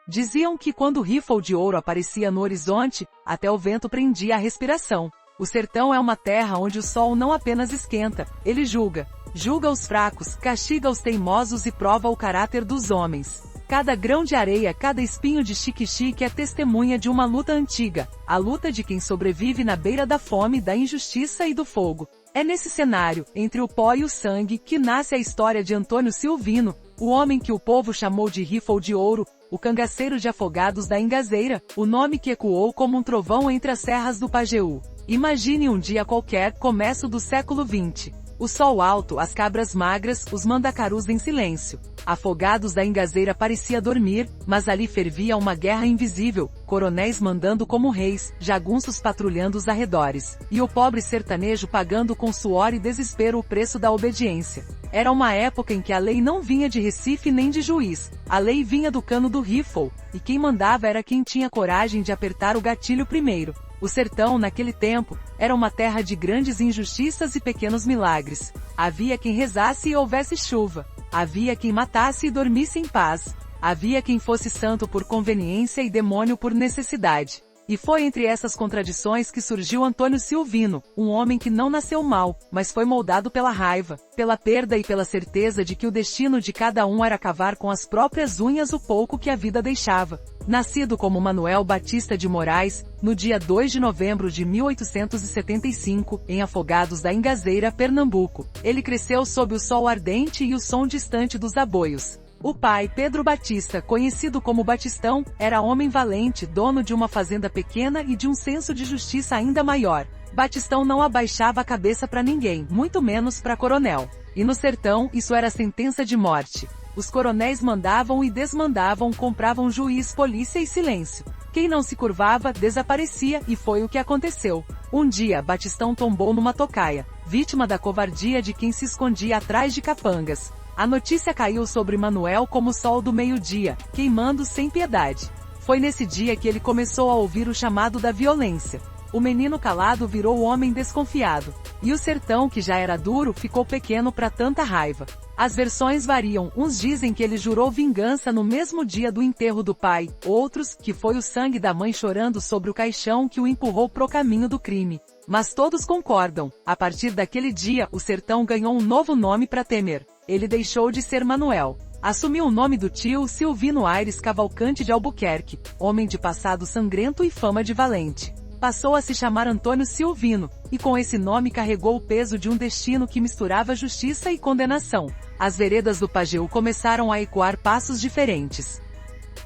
Diziam que quando o rifle de ouro aparecia no horizonte, até o vento prendia a respiração. O sertão é uma terra onde o sol não apenas esquenta, ele julga. Julga os fracos, castiga os teimosos e prova o caráter dos homens. Cada grão de areia, cada espinho de xique-xique é testemunha de uma luta antiga, a luta de quem sobrevive na beira da fome, da injustiça e do fogo. É nesse cenário, entre o pó e o sangue, que nasce a história de Antônio Silvino, o homem que o povo chamou de rifle de ouro, o cangaceiro de Afogados da Ingazeira, o nome que ecoou como um trovão entre as serras do Pajeú. Imagine um dia qualquer, começo do século XX. O sol alto, as cabras magras, os mandacarus em silêncio. Afogados da Ingazeira parecia dormir, mas ali fervia uma guerra invisível, coronéis mandando como reis, jagunços patrulhando os arredores, e o pobre sertanejo pagando com suor e desespero o preço da obediência. Era uma época em que a lei não vinha de Recife nem de juiz, a lei vinha do cano do rifle, e quem mandava era quem tinha coragem de apertar o gatilho primeiro. O sertão, naquele tempo, era uma terra de grandes injustiças e pequenos milagres. Havia quem rezasse e houvesse chuva. Havia quem matasse e dormisse em paz. Havia quem fosse santo por conveniência e demônio por necessidade. E foi entre essas contradições que surgiu Antônio Silvino, um homem que não nasceu mal, mas foi moldado pela raiva, pela perda e pela certeza de que o destino de cada um era cavar com as próprias unhas o pouco que a vida deixava. Nascido como Manuel Batista de Moraes, no dia 2 de novembro de 1875, em Afogados da Ingazeira, Pernambuco, ele cresceu sob o sol ardente e o som distante dos aboios. O pai, Pedro Batista, conhecido como Batistão, era homem valente, dono de uma fazenda pequena e de um senso de justiça ainda maior. Batistão não abaixava a cabeça para ninguém, muito menos para coronel. E no sertão, isso era sentença de morte. Os coronéis mandavam e desmandavam, compravam juiz, polícia e silêncio. Quem não se curvava, desaparecia, e foi o que aconteceu. Um dia, Batistão tombou numa tocaia, vítima da covardia de quem se escondia atrás de capangas. A notícia caiu sobre Manuel como o sol do meio-dia, queimando sem piedade. Foi nesse dia que ele começou a ouvir o chamado da violência. O menino calado virou o homem desconfiado. E o sertão, que já era duro, ficou pequeno para tanta raiva. As versões variam, uns dizem que ele jurou vingança no mesmo dia do enterro do pai, outros, que foi o sangue da mãe chorando sobre o caixão que o empurrou pro caminho do crime. Mas todos concordam, a partir daquele dia, o sertão ganhou um novo nome para temer. Ele deixou de ser Manuel. Assumiu o nome do tio Silvino Aires Cavalcante de Albuquerque, homem de passado sangrento e fama de valente. Passou a se chamar Antônio Silvino, e com esse nome carregou o peso de um destino que misturava justiça e condenação. As veredas do Pajeú começaram a ecoar passos diferentes.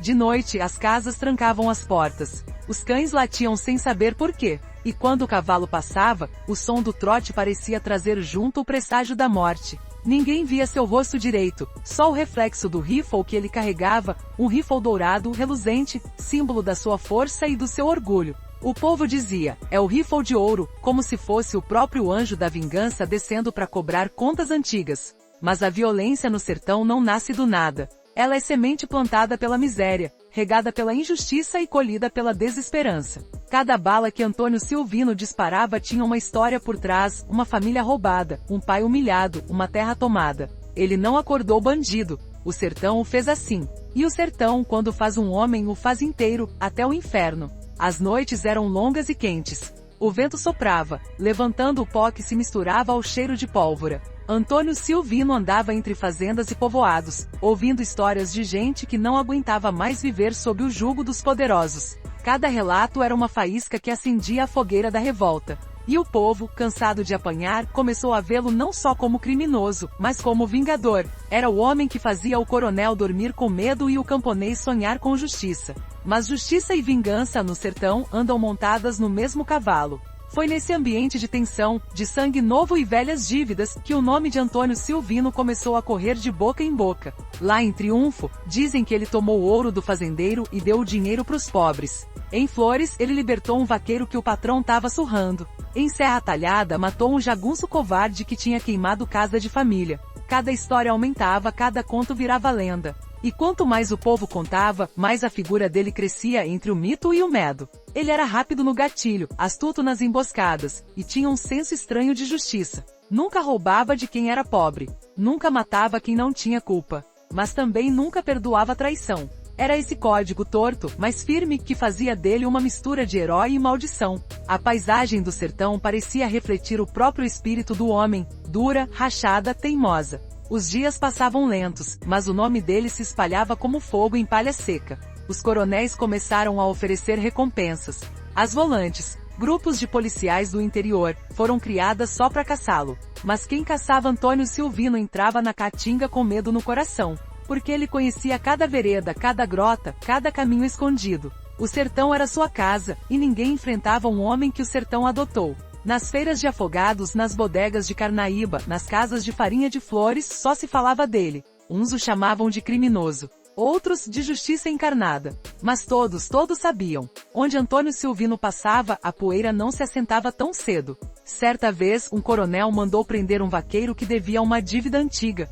De noite, as casas trancavam as portas. Os cães latiam sem saber por quê. E quando o cavalo passava, o som do trote parecia trazer junto o presságio da morte. Ninguém via seu rosto direito, só o reflexo do rifle que ele carregava, um rifle dourado, reluzente, símbolo da sua força e do seu orgulho. O povo dizia, é o rifle de ouro, como se fosse o próprio anjo da vingança descendo para cobrar contas antigas. Mas a violência no sertão não nasce do nada. Ela é semente plantada pela miséria, regada pela injustiça e colhida pela desesperança. Cada bala que Antônio Silvino disparava tinha uma história por trás, uma família roubada, um pai humilhado, uma terra tomada. Ele não acordou bandido, o sertão o fez assim. E o sertão, quando faz um homem, o faz inteiro, até o inferno. As noites eram longas e quentes. O vento soprava, levantando o pó que se misturava ao cheiro de pólvora. Antônio Silvino andava entre fazendas e povoados, ouvindo histórias de gente que não aguentava mais viver sob o jugo dos poderosos. Cada relato era uma faísca que acendia a fogueira da revolta. E o povo, cansado de apanhar, começou a vê-lo não só como criminoso, mas como vingador. Era o homem que fazia o coronel dormir com medo e o camponês sonhar com justiça. Mas justiça e vingança no sertão andam montadas no mesmo cavalo. Foi nesse ambiente de tensão, de sangue novo e velhas dívidas, que o nome de Antônio Silvino começou a correr de boca em boca. Lá em Triunfo, dizem que ele tomou o ouro do fazendeiro e deu o dinheiro para os pobres. Em Flores, ele libertou um vaqueiro que o patrão estava surrando. Em Serra Talhada, matou um jagunço covarde que tinha queimado casa de família. Cada história aumentava, cada conto virava lenda. E quanto mais o povo contava, mais a figura dele crescia entre o mito e o medo. Ele era rápido no gatilho, astuto nas emboscadas, e tinha um senso estranho de justiça. Nunca roubava de quem era pobre. Nunca matava quem não tinha culpa. Mas também nunca perdoava traição. Era esse código torto, mas firme, que fazia dele uma mistura de herói e maldição. A paisagem do sertão parecia refletir o próprio espírito do homem, dura, rachada, teimosa. Os dias passavam lentos, mas o nome dele se espalhava como fogo em palha seca. Os coronéis começaram a oferecer recompensas. As volantes, grupos de policiais do interior, foram criadas só para caçá-lo. Mas quem caçava Antônio Silvino entrava na caatinga com medo no coração, porque ele conhecia cada vereda, cada grota, cada caminho escondido. O sertão era sua casa, e ninguém enfrentava um homem que o sertão adotou. Nas feiras de afogados, nas bodegas de Carnaíba, nas casas de farinha de flores, só se falava dele. Uns o chamavam de criminoso, outros de justiça encarnada. Mas todos sabiam. Onde Antônio Silvino passava, a poeira não se assentava tão cedo. Certa vez, um coronel mandou prender um vaqueiro que devia uma dívida antiga.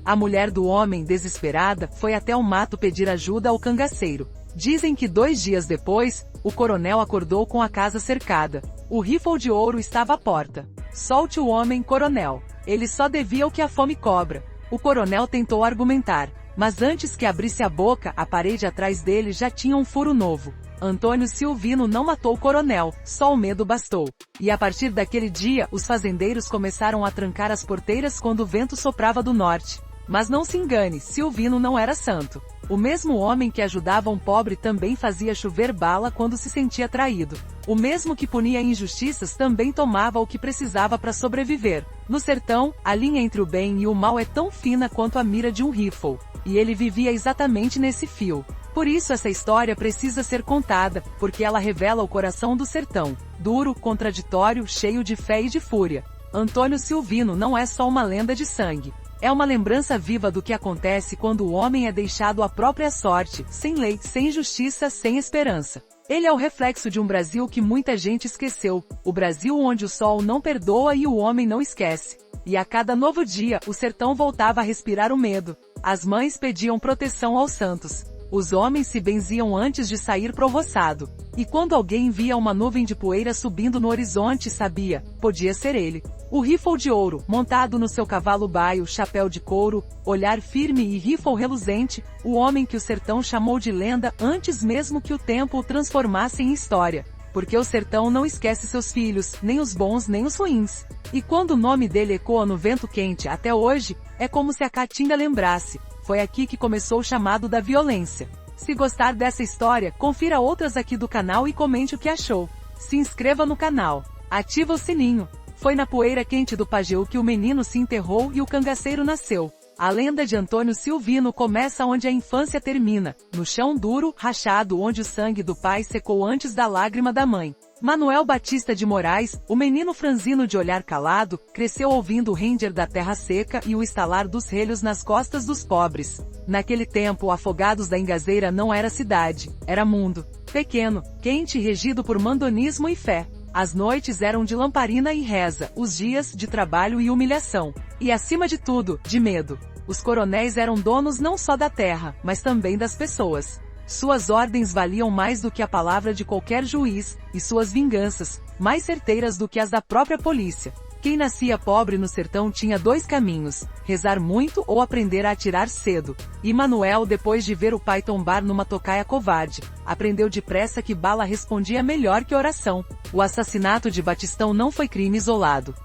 A mulher do homem, desesperada, foi até o mato pedir ajuda ao cangaceiro. Dizem que 2 dias depois, o coronel acordou com a casa cercada. O rifle de ouro estava à porta. Solte o homem, coronel. Ele só devia o que a fome cobra. O coronel tentou argumentar, mas antes que abrisse a boca, a parede atrás dele já tinha um furo novo. Antônio Silvino não matou o coronel, só o medo bastou. E a partir daquele dia, os fazendeiros começaram a trancar as porteiras quando o vento soprava do norte. Mas não se engane, Silvino não era santo. O mesmo homem que ajudava um pobre também fazia chover bala quando se sentia traído. O mesmo que punia injustiças também tomava o que precisava para sobreviver. No sertão, a linha entre o bem e o mal é tão fina quanto a mira de um rifle. E ele vivia exatamente nesse fio. Por isso essa história precisa ser contada, porque ela revela o coração do sertão. Duro, contraditório, cheio de fé e de fúria. Antônio Silvino não é só uma lenda de sangue. É uma lembrança viva do que acontece quando o homem é deixado à própria sorte, sem lei, sem justiça, sem esperança. Ele é o reflexo de um Brasil que muita gente esqueceu, o Brasil onde o sol não perdoa e o homem não esquece. E a cada novo dia, o sertão voltava a respirar o medo. As mães pediam proteção aos santos. Os homens se benziam antes de sair pro roçado. E quando alguém via uma nuvem de poeira subindo no horizonte, sabia, podia ser ele. O rifle de ouro, montado no seu cavalo baio, chapéu de couro, olhar firme e rifle reluzente, o homem que o sertão chamou de lenda antes mesmo que o tempo o transformasse em história. Porque o sertão não esquece seus filhos, nem os bons nem os ruins. E quando o nome dele ecoa no vento quente até hoje, é como se a caatinga lembrasse. Foi aqui que começou o chamado da violência. Se gostar dessa história, confira outras aqui do canal e comente o que achou. Se inscreva no canal. Ativa o sininho. Foi na poeira quente do Pajeú que o menino se enterrou e o cangaceiro nasceu. A lenda de Antônio Silvino começa onde a infância termina, no chão duro, rachado onde o sangue do pai secou antes da lágrima da mãe. Manuel Batista de Moraes, o menino franzino de olhar calado, cresceu ouvindo o ranger da terra seca e o estalar dos relhos nas costas dos pobres. Naquele tempo, Afogados da Ingazeira não era cidade, era mundo. Pequeno, quente e regido por mandonismo e fé. As noites eram de lamparina e reza, os dias, de trabalho e humilhação. E acima de tudo, de medo. Os coronéis eram donos não só da terra, mas também das pessoas. Suas ordens valiam mais do que a palavra de qualquer juiz, e suas vinganças, mais certeiras do que as da própria polícia. Quem nascia pobre no sertão tinha 2 caminhos, rezar muito ou aprender a atirar cedo. E Manuel, depois de ver o pai tombar numa tocaia covarde, aprendeu depressa que bala respondia melhor que oração. O assassinato de Batistão não foi crime isolado.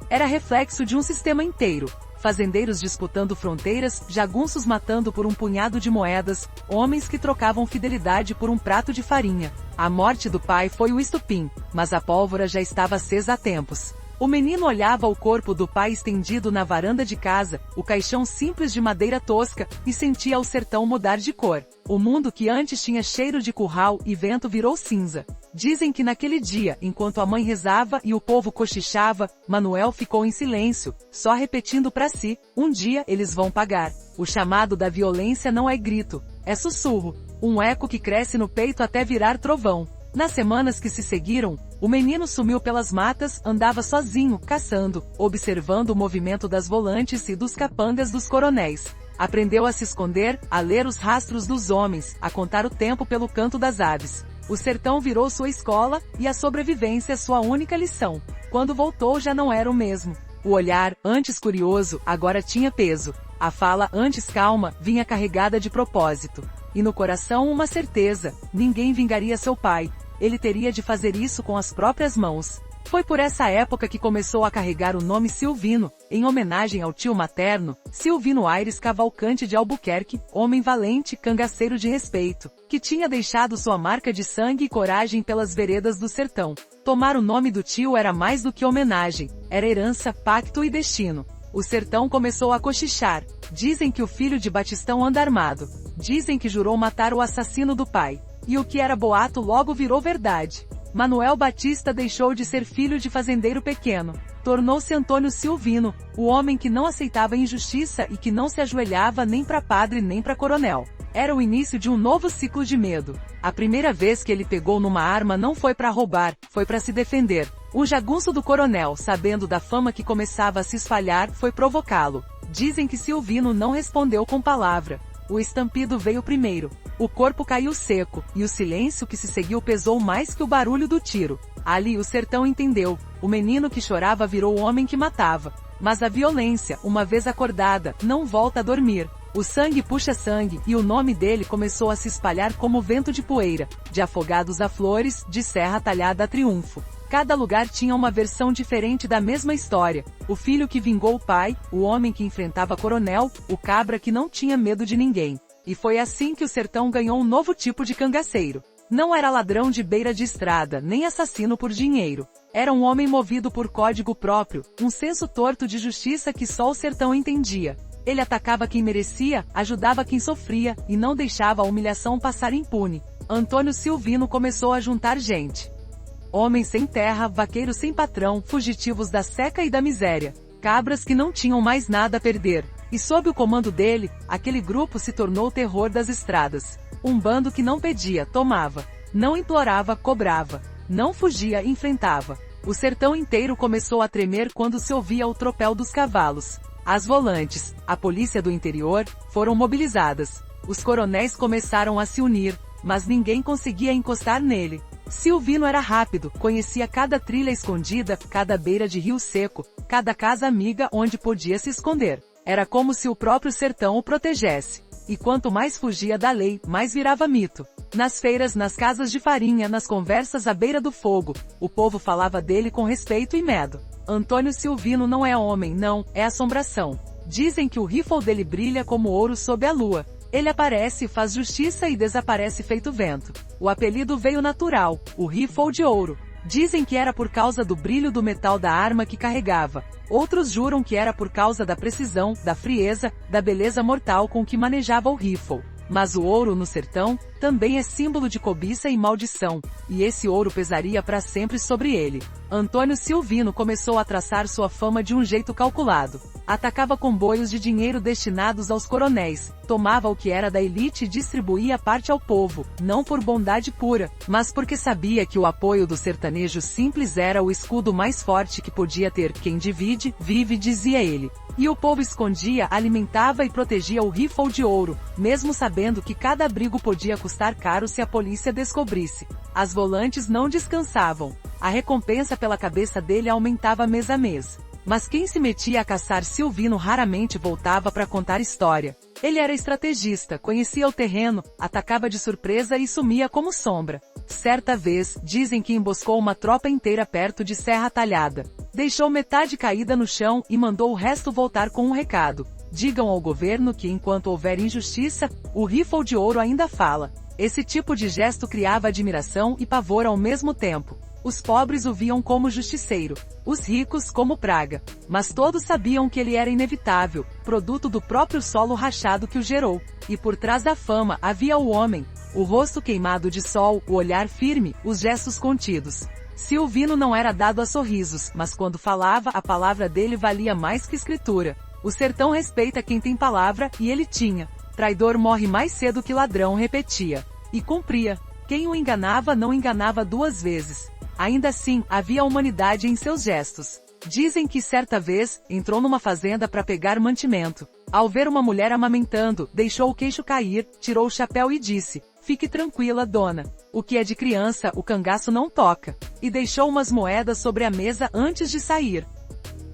Era reflexo de um sistema inteiro. Fazendeiros disputando fronteiras, jagunços matando por um punhado de moedas, homens que trocavam fidelidade por um prato de farinha. A morte do pai foi o estupim, mas a pólvora já estava acesa há tempos. O menino olhava o corpo do pai estendido na varanda de casa, o caixão simples de madeira tosca, e sentia o sertão mudar de cor. O mundo que antes tinha cheiro de curral e vento virou cinza. Dizem que naquele dia, enquanto a mãe rezava e o povo cochichava, Manuel ficou em silêncio, só repetindo para si, um dia eles vão pagar. O chamado da violência não é grito, é sussurro, um eco que cresce no peito até virar trovão. Nas semanas que se seguiram, o menino sumiu pelas matas, andava sozinho, caçando, observando o movimento das volantes e dos capangas dos coronéis. Aprendeu a se esconder, a ler os rastros dos homens, a contar o tempo pelo canto das aves. O sertão virou sua escola, e a sobrevivência sua única lição. Quando voltou já não era o mesmo. O olhar, antes curioso, agora tinha peso. A fala, antes calma, vinha carregada de propósito. e no coração uma certeza: ninguém vingaria seu pai. Ele teria de fazer isso com as próprias mãos. Foi por essa época que começou a carregar o nome Silvino, em homenagem ao tio materno, Silvino Aires Cavalcante de Albuquerque, homem valente, cangaceiro de respeito, que tinha deixado sua marca de sangue e coragem pelas veredas do sertão. Tomar o nome do tio era mais do que homenagem, era herança, pacto e destino. O sertão começou a cochichar. Dizem que o filho de Batistão anda armado. Dizem que jurou matar o assassino do pai. E o que era boato logo virou verdade. Manuel Batista deixou de ser filho de fazendeiro pequeno. Tornou-se Antônio Silvino, o homem que não aceitava injustiça e que não se ajoelhava nem para padre nem para coronel. Era o início de um novo ciclo de medo. A primeira vez que ele pegou numa arma não foi para roubar, foi para se defender. O jagunço do coronel, sabendo da fama que começava a se espalhar, foi provocá-lo. Dizem que Silvino não respondeu com palavra. O estampido veio primeiro. O corpo caiu seco, e o silêncio que se seguiu pesou mais que o barulho do tiro. Ali o sertão entendeu. O menino que chorava virou o homem que matava. Mas a violência, uma vez acordada, não volta a dormir. O sangue puxa sangue, e o nome dele começou a se espalhar como vento de poeira, de Afogados a Flores, de Serra Talhada a Triunfo. Cada lugar tinha uma versão diferente da mesma história. O filho que vingou o pai, o homem que enfrentava coronel, o cabra que não tinha medo de ninguém. E foi assim que o sertão ganhou um novo tipo de cangaceiro. Não era ladrão de beira de estrada, nem assassino por dinheiro. Era um homem movido por código próprio, um senso torto de justiça que só o sertão entendia. Ele atacava quem merecia, ajudava quem sofria, e não deixava a humilhação passar impune. Antônio Silvino começou a juntar gente. Homens sem terra, vaqueiros sem patrão, fugitivos da seca e da miséria. Cabras que não tinham mais nada a perder. E sob o comando dele, aquele grupo se tornou o terror das estradas. Um bando que não pedia, tomava. Não implorava, cobrava. Não fugia, enfrentava. O sertão inteiro começou a tremer quando se ouvia o tropel dos cavalos. As volantes, a polícia do interior, foram mobilizadas. Os coronéis começaram a se unir, mas ninguém conseguia encostar nele. Silvino era rápido, conhecia cada trilha escondida, cada beira de rio seco, cada casa amiga onde podia se esconder. Era como se o próprio sertão o protegesse. E quanto mais fugia da lei, mais virava mito. Nas feiras, nas casas de farinha, nas conversas à beira do fogo, o povo falava dele com respeito e medo. Antônio Silvino não é homem, não, é assombração. Dizem que o rifle dele brilha como ouro sob a lua. Ele aparece, faz justiça e desaparece feito vento. O apelido veio natural, o rifle de ouro. Dizem que era por causa do brilho do metal da arma que carregava. Outros juram que era por causa da precisão, da frieza, da beleza mortal com que manejava o rifle. Mas o ouro no sertão também é símbolo de cobiça e maldição, e esse ouro pesaria para sempre sobre ele. Antônio Silvino começou a traçar sua fama de um jeito calculado. Atacava comboios de dinheiro destinados aos coronéis, tomava o que era da elite e distribuía parte ao povo, não por bondade pura, mas porque sabia que o apoio do sertanejo simples era o escudo mais forte que podia ter. Quem divide, vive, dizia ele. E o povo escondia, alimentava e protegia o rifle de ouro, mesmo sabendo que cada abrigo podia custar caro se a polícia descobrisse. As volantes não descansavam. A recompensa pela cabeça dele aumentava mês a mês. Mas quem se metia a caçar Silvino raramente voltava para contar história. Ele era estrategista, conhecia o terreno, atacava de surpresa e sumia como sombra. Certa vez, dizem que emboscou uma tropa inteira perto de Serra Talhada. Deixou metade caída no chão e mandou o resto voltar com um recado. Digam ao governo que enquanto houver injustiça, o rifle de ouro ainda fala. Esse tipo de gesto criava admiração e pavor ao mesmo tempo. Os pobres o viam como justiceiro, os ricos como praga. Mas todos sabiam que ele era inevitável, produto do próprio solo rachado que o gerou. E por trás da fama havia o homem, o rosto queimado de sol, o olhar firme, os gestos contidos. Silvino não era dado a sorrisos, mas quando falava, a palavra dele valia mais que escritura. O sertão respeita quem tem palavra, e ele tinha. Traidor morre mais cedo que ladrão, repetia. E cumpria. Quem o enganava não enganava duas vezes. Ainda assim, havia humanidade em seus gestos. Dizem que certa vez, entrou numa fazenda para pegar mantimento. Ao ver uma mulher amamentando, deixou o queixo cair, tirou o chapéu e disse: "Fique tranquila, dona. O que é de criança, o cangaço não toca." E deixou umas moedas sobre a mesa antes de sair.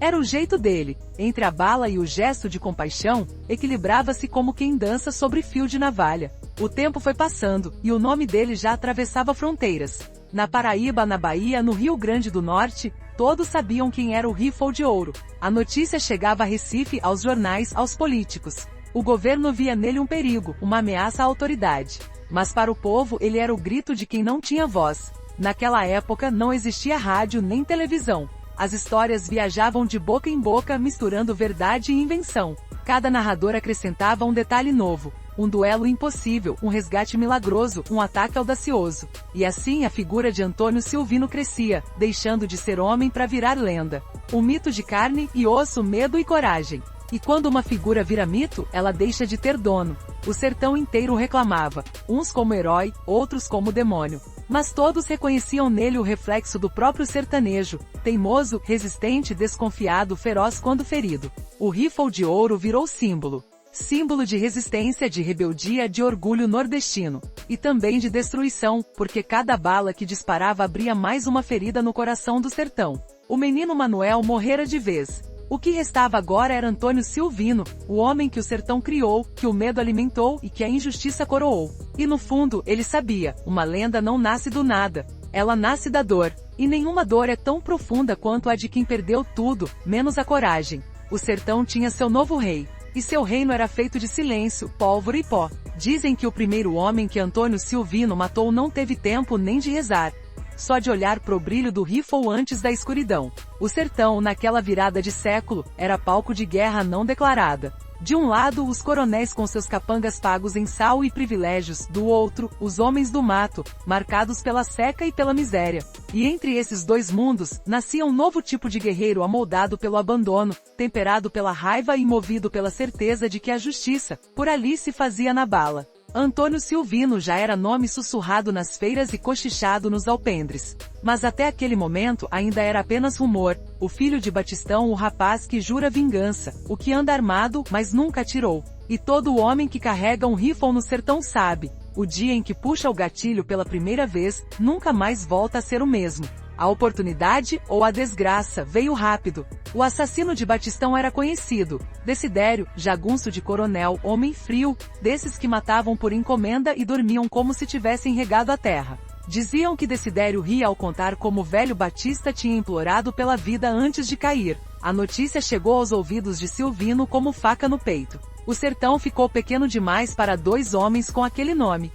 Era o jeito dele, entre a bala e o gesto de compaixão, equilibrava-se como quem dança sobre fio de navalha. O tempo foi passando, e o nome dele já atravessava fronteiras. Na Paraíba, na Bahia, no Rio Grande do Norte, todos sabiam quem era o Rifle de Ouro. A notícia chegava a Recife, aos jornais, aos políticos. O governo via nele um perigo, uma ameaça à autoridade. Mas para o povo ele era o grito de quem não tinha voz. Naquela época não existia rádio nem televisão. As histórias viajavam de boca em boca misturando verdade e invenção. Cada narrador acrescentava um detalhe novo. Um duelo impossível, um resgate milagroso, um ataque audacioso. E assim a figura de Antônio Silvino crescia, deixando de ser homem para virar lenda. Um mito de carne e osso, medo e coragem. E quando uma figura vira mito, ela deixa de ter dono. O sertão inteiro reclamava, uns como herói, outros como demônio. Mas todos reconheciam nele o reflexo do próprio sertanejo, teimoso, resistente, desconfiado, feroz quando ferido. O Rifle de Ouro virou símbolo. Símbolo de resistência, de rebeldia, de orgulho nordestino. E também de destruição, porque cada bala que disparava abria mais uma ferida no coração do sertão. O menino Manuel morrera de vez. O que restava agora era Antônio Silvino, o homem que o sertão criou, que o medo alimentou e que a injustiça coroou. E no fundo, ele sabia, uma lenda não nasce do nada. Ela nasce da dor. E nenhuma dor é tão profunda quanto a de quem perdeu tudo, menos a coragem. O sertão tinha seu novo rei. E seu reino era feito de silêncio, pólvora e pó. Dizem que o primeiro homem que Antônio Silvino matou não teve tempo nem de rezar. Só de olhar pro brilho do rifle antes da escuridão. O sertão, naquela virada de século, era palco de guerra não declarada. De um lado, os coronéis com seus capangas pagos em sal e privilégios, do outro, os homens do mato, marcados pela seca e pela miséria. E entre esses dois mundos, nascia um novo tipo de guerreiro amoldado pelo abandono, temperado pela raiva e movido pela certeza de que a justiça, por ali se fazia na bala. Antônio Silvino já era nome sussurrado nas feiras e cochichado nos alpendres. Mas até aquele momento ainda era apenas rumor, o filho de Batistão, o rapaz que jura vingança, o que anda armado, mas nunca atirou. E todo homem que carrega um rifle no sertão sabe, o dia em que puxa o gatilho pela primeira vez, nunca mais volta a ser o mesmo. A oportunidade, ou a desgraça, veio rápido. O assassino de Batistão era conhecido. Desidério, jagunço de coronel, homem frio, desses que matavam por encomenda e dormiam como se tivessem regado a terra. Diziam que Desidério ria ao contar como o velho Batista tinha implorado pela vida antes de cair. A notícia chegou aos ouvidos de Silvino como faca no peito. O sertão ficou pequeno demais para dois homens com aquele nome.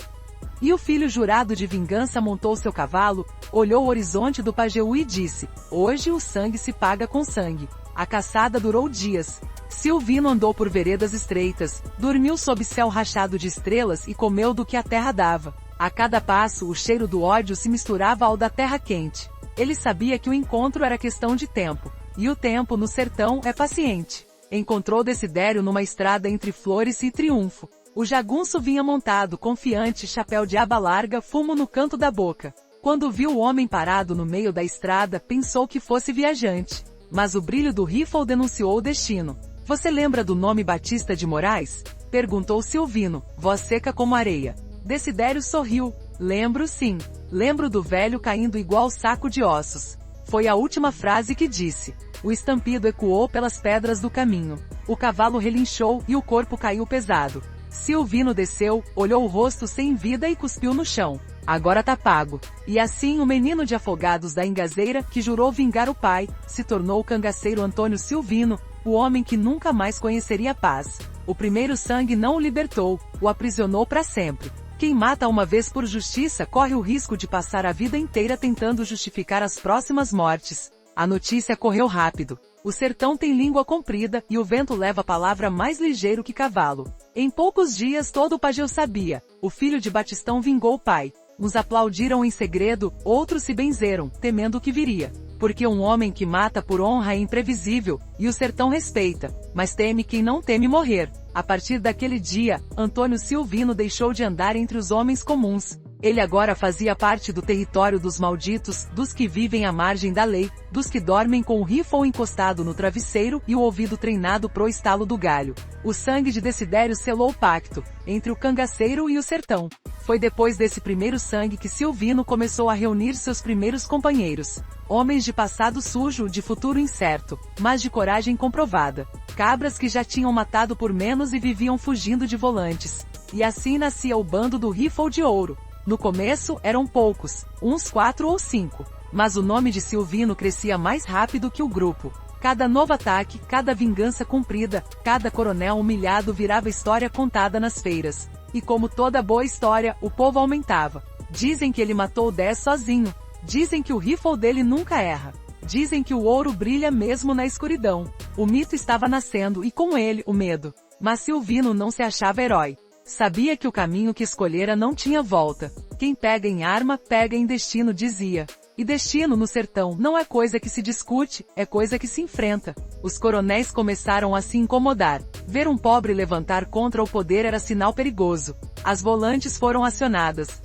E o filho jurado de vingança montou seu cavalo, olhou o horizonte do Pajeú e disse, hoje o sangue se paga com sangue. A caçada durou dias. Silvino andou por veredas estreitas, dormiu sob céu rachado de estrelas e comeu do que a terra dava. A cada passo o cheiro do ódio se misturava ao da terra quente. Ele sabia que o encontro era questão de tempo. E o tempo no sertão é paciente. Encontrou Desidério numa estrada entre Flores e Triunfo. O jagunço vinha montado, confiante, chapéu de aba larga, fumo no canto da boca. Quando viu o homem parado no meio da estrada, pensou que fosse viajante. Mas o brilho do rifle denunciou o destino. Você lembra do nome Batista de Moraes? Perguntou Silvino, voz seca como areia. Desidério sorriu. Lembro sim. Lembro do velho caindo igual saco de ossos. Foi a última frase que disse. O estampido ecoou pelas pedras do caminho. O cavalo relinchou e o corpo caiu pesado. Silvino desceu, olhou o rosto sem vida e cuspiu no chão. Agora tá pago. E assim o menino de Afogados da Ingazeira, que jurou vingar o pai, se tornou o cangaceiro Antônio Silvino, o homem que nunca mais conheceria paz. O primeiro sangue não o libertou, o aprisionou para sempre. Quem mata uma vez por justiça corre o risco de passar a vida inteira tentando justificar as próximas mortes. A notícia correu rápido. O sertão tem língua comprida, e o vento leva a palavra mais ligeiro que cavalo. Em poucos dias todo o Pajeú sabia. O filho de Batistão vingou o pai. Uns aplaudiram em segredo, outros se benzeram, temendo o que viria. Porque um homem que mata por honra é imprevisível, e o sertão respeita, mas teme quem não teme morrer. A partir daquele dia, Antônio Silvino deixou de andar entre os homens comuns. Ele agora fazia parte do território dos malditos, dos que vivem à margem da lei, dos que dormem com o rifle encostado no travesseiro e o ouvido treinado pro estalo do galho. O sangue de Desidério selou o pacto entre o cangaceiro e o sertão. Foi depois desse primeiro sangue que Silvino começou a reunir seus primeiros companheiros. Homens de passado sujo, de futuro incerto, mas de coragem comprovada. Cabras que já tinham matado por menos e viviam fugindo de volantes. E assim nascia o bando do Rifle de Ouro. No começo, eram poucos, uns 4 ou 5. Mas o nome de Silvino crescia mais rápido que o grupo. Cada novo ataque, cada vingança cumprida, cada coronel humilhado virava história contada nas feiras. E como toda boa história, o povo aumentava. Dizem que ele matou 10 sozinho. Dizem que o rifle dele nunca erra. Dizem que o ouro brilha mesmo na escuridão. O mito estava nascendo e com ele o medo. Mas Silvino não se achava herói. Sabia que o caminho que escolhera não tinha volta. Quem pega em arma, pega em destino, dizia. E destino no sertão não é coisa que se discute, é coisa que se enfrenta. Os coronéis começaram a se incomodar. Ver um pobre levantar contra o poder era sinal perigoso. As volantes foram acionadas.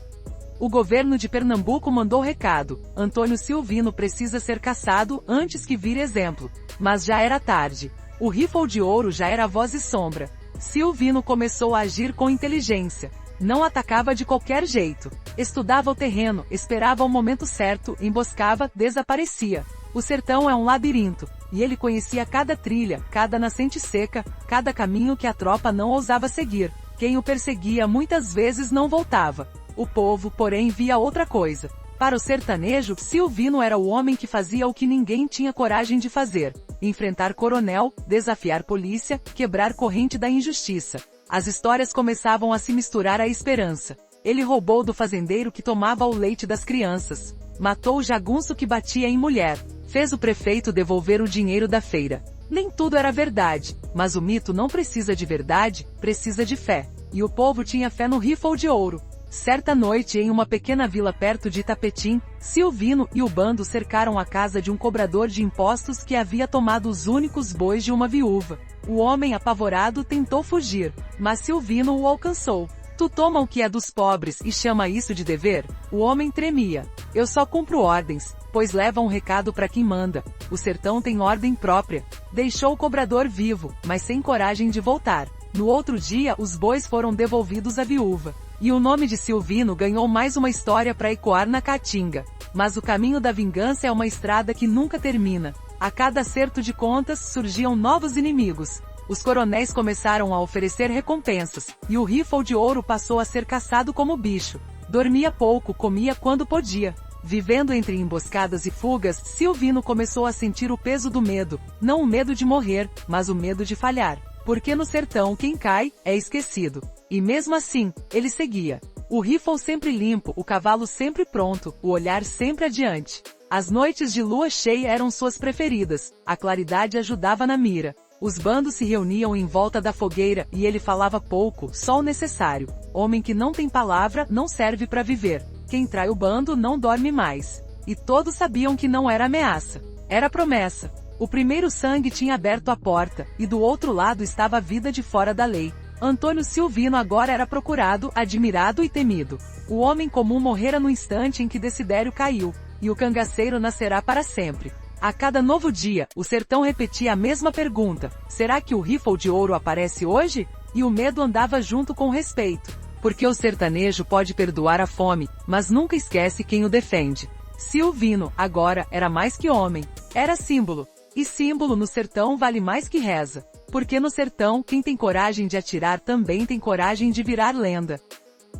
O governo de Pernambuco mandou recado. Antônio Silvino precisa ser caçado antes que vire exemplo. Mas já era tarde. O rifle de ouro já era voz e sombra. Silvino começou a agir com inteligência. Não atacava de qualquer jeito. Estudava o terreno, esperava o momento certo, emboscava, desaparecia. O sertão é um labirinto, e ele conhecia cada trilha, cada nascente seca, cada caminho que a tropa não ousava seguir. Quem o perseguia muitas vezes não voltava. O povo, porém, via outra coisa. Para o sertanejo, Silvino era o homem que fazia o que ninguém tinha coragem de fazer. Enfrentar coronel, desafiar polícia, quebrar corrente da injustiça. As histórias começavam a se misturar à esperança. Ele roubou do fazendeiro que tomava o leite das crianças. Matou o jagunço que batia em mulher. Fez o prefeito devolver o dinheiro da feira. Nem tudo era verdade, mas o mito não precisa de verdade, precisa de fé. E o povo tinha fé no rifle de ouro. Certa noite em uma pequena vila perto de Itapetim, Silvino e o bando cercaram a casa de um cobrador de impostos que havia tomado os únicos bois de uma viúva. O homem apavorado tentou fugir, mas Silvino o alcançou. Tu toma o que é dos pobres e chama isso de dever? O homem tremia. Eu só cumpro ordens, pois leva um recado para quem manda. O sertão tem ordem própria. Deixou o cobrador vivo, mas sem coragem de voltar. No outro dia os bois foram devolvidos à viúva. E o nome de Silvino ganhou mais uma história para ecoar na Caatinga. Mas o caminho da vingança é uma estrada que nunca termina. A cada acerto de contas surgiam novos inimigos. Os coronéis começaram a oferecer recompensas, e o rifle de ouro passou a ser caçado como bicho. Dormia pouco, comia quando podia. Vivendo entre emboscadas e fugas, Silvino começou a sentir o peso do medo. Não o medo de morrer, mas o medo de falhar. Porque no sertão quem cai, é esquecido. E mesmo assim, ele seguia. O rifle sempre limpo, o cavalo sempre pronto, o olhar sempre adiante. As noites de lua cheia eram suas preferidas, a claridade ajudava na mira. Os bandos se reuniam em volta da fogueira e ele falava pouco, só o necessário. Homem que não tem palavra não serve para viver. Quem trai o bando não dorme mais. E todos sabiam que não era ameaça. Era promessa. O primeiro sangue tinha aberto a porta, e do outro lado estava a vida de fora da lei. Antônio Silvino agora era procurado, admirado e temido. O homem comum morrera no instante em que Desidério caiu, e o cangaceiro nascerá para sempre. A cada novo dia, o sertão repetia a mesma pergunta: será que o rifle de ouro aparece hoje? E o medo andava junto com o respeito. Porque o sertanejo pode perdoar a fome, mas nunca esquece quem o defende. Silvino, agora, era mais que homem. Era símbolo. E símbolo no sertão vale mais que reza. Porque no sertão, quem tem coragem de atirar também tem coragem de virar lenda.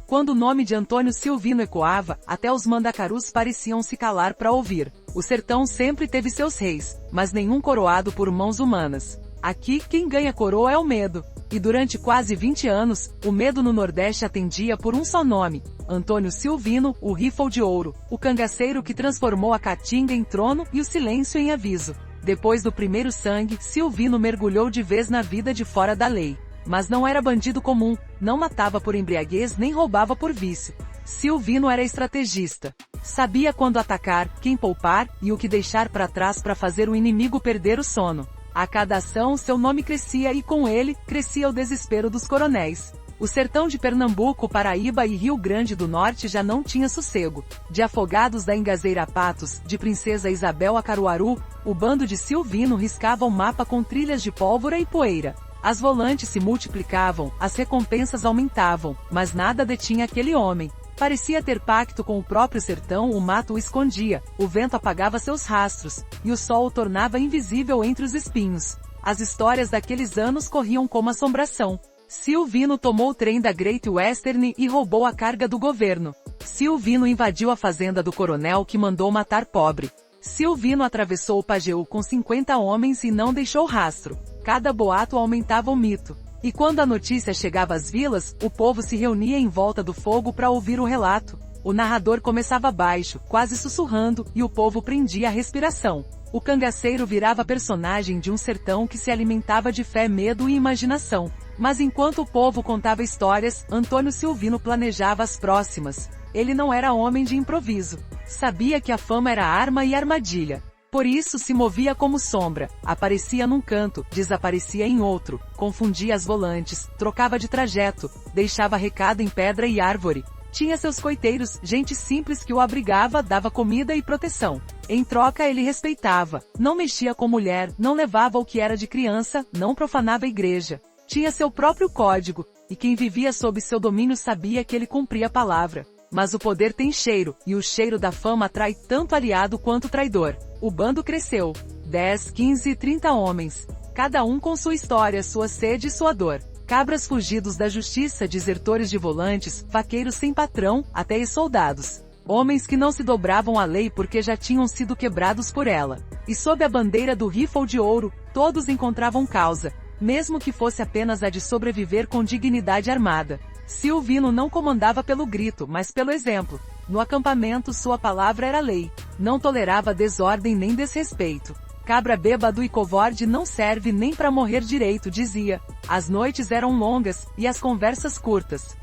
Quando o nome de Antônio Silvino ecoava, até os mandacarus pareciam se calar para ouvir. O sertão sempre teve seus reis, mas nenhum coroado por mãos humanas. Aqui, quem ganha coroa é o medo. E durante quase 20 anos, o medo no Nordeste atendia por um só nome: Antônio Silvino, o rifle de ouro, o cangaceiro que transformou a Caatinga em trono e o silêncio em aviso. Depois do primeiro sangue, Silvino mergulhou de vez na vida de fora da lei. Mas não era bandido comum, não matava por embriaguez nem roubava por vício. Silvino era estrategista. Sabia quando atacar, quem poupar e o que deixar para trás para fazer o inimigo perder o sono. A cada ação seu nome crescia e com ele, crescia o desespero dos coronéis. O sertão de Pernambuco, Paraíba e Rio Grande do Norte já não tinha sossego. De Afogados da Ingazeira a Patos, de Princesa Isabel a Caruaru, o bando de Silvino riscava o mapa com trilhas de pólvora e poeira. As volantes se multiplicavam, as recompensas aumentavam, mas nada detinha aquele homem. Parecia ter pacto com o próprio sertão, o mato o escondia, o vento apagava seus rastros, e o sol o tornava invisível entre os espinhos. As histórias daqueles anos corriam como assombração. Silvino tomou o trem da Great Western e roubou a carga do governo. Silvino invadiu a fazenda do coronel que mandou matar pobre. Silvino atravessou o Pajeú com 50 homens e não deixou rastro. Cada boato aumentava o mito. E quando a notícia chegava às vilas, o povo se reunia em volta do fogo para ouvir o relato. O narrador começava baixo, quase sussurrando, e o povo prendia a respiração. O cangaceiro virava personagem de um sertão que se alimentava de fé, medo e imaginação. Mas enquanto o povo contava histórias, Antônio Silvino planejava as próximas. Ele não era homem de improviso. Sabia que a fama era arma e armadilha. Por isso se movia como sombra, aparecia num canto, desaparecia em outro, confundia as volantes, trocava de trajeto, deixava recado em pedra e árvore. Tinha seus coiteiros, gente simples que o abrigava, dava comida e proteção. Em troca ele respeitava, não mexia com mulher, não levava o que era de criança, não profanava a igreja. Tinha seu próprio código, e quem vivia sob seu domínio sabia que ele cumpria a palavra. Mas o poder tem cheiro, e o cheiro da fama atrai tanto aliado quanto traidor. O bando cresceu. 10, 15 e 30 homens. Cada um com sua história, sua sede e sua dor. Cabras fugidos da justiça, desertores de volantes, vaqueiros sem patrão, até ex-soldados. Homens que não se dobravam à lei porque já tinham sido quebrados por ela. E sob a bandeira do rifle de ouro, todos encontravam causa, mesmo que fosse apenas a de sobreviver com dignidade armada. Silvino não comandava pelo grito, mas pelo exemplo. No acampamento sua palavra era lei. Não tolerava desordem nem desrespeito. Cabra bêbado e covarde não serve nem para morrer direito, dizia. As noites eram longas, e as conversas curtas.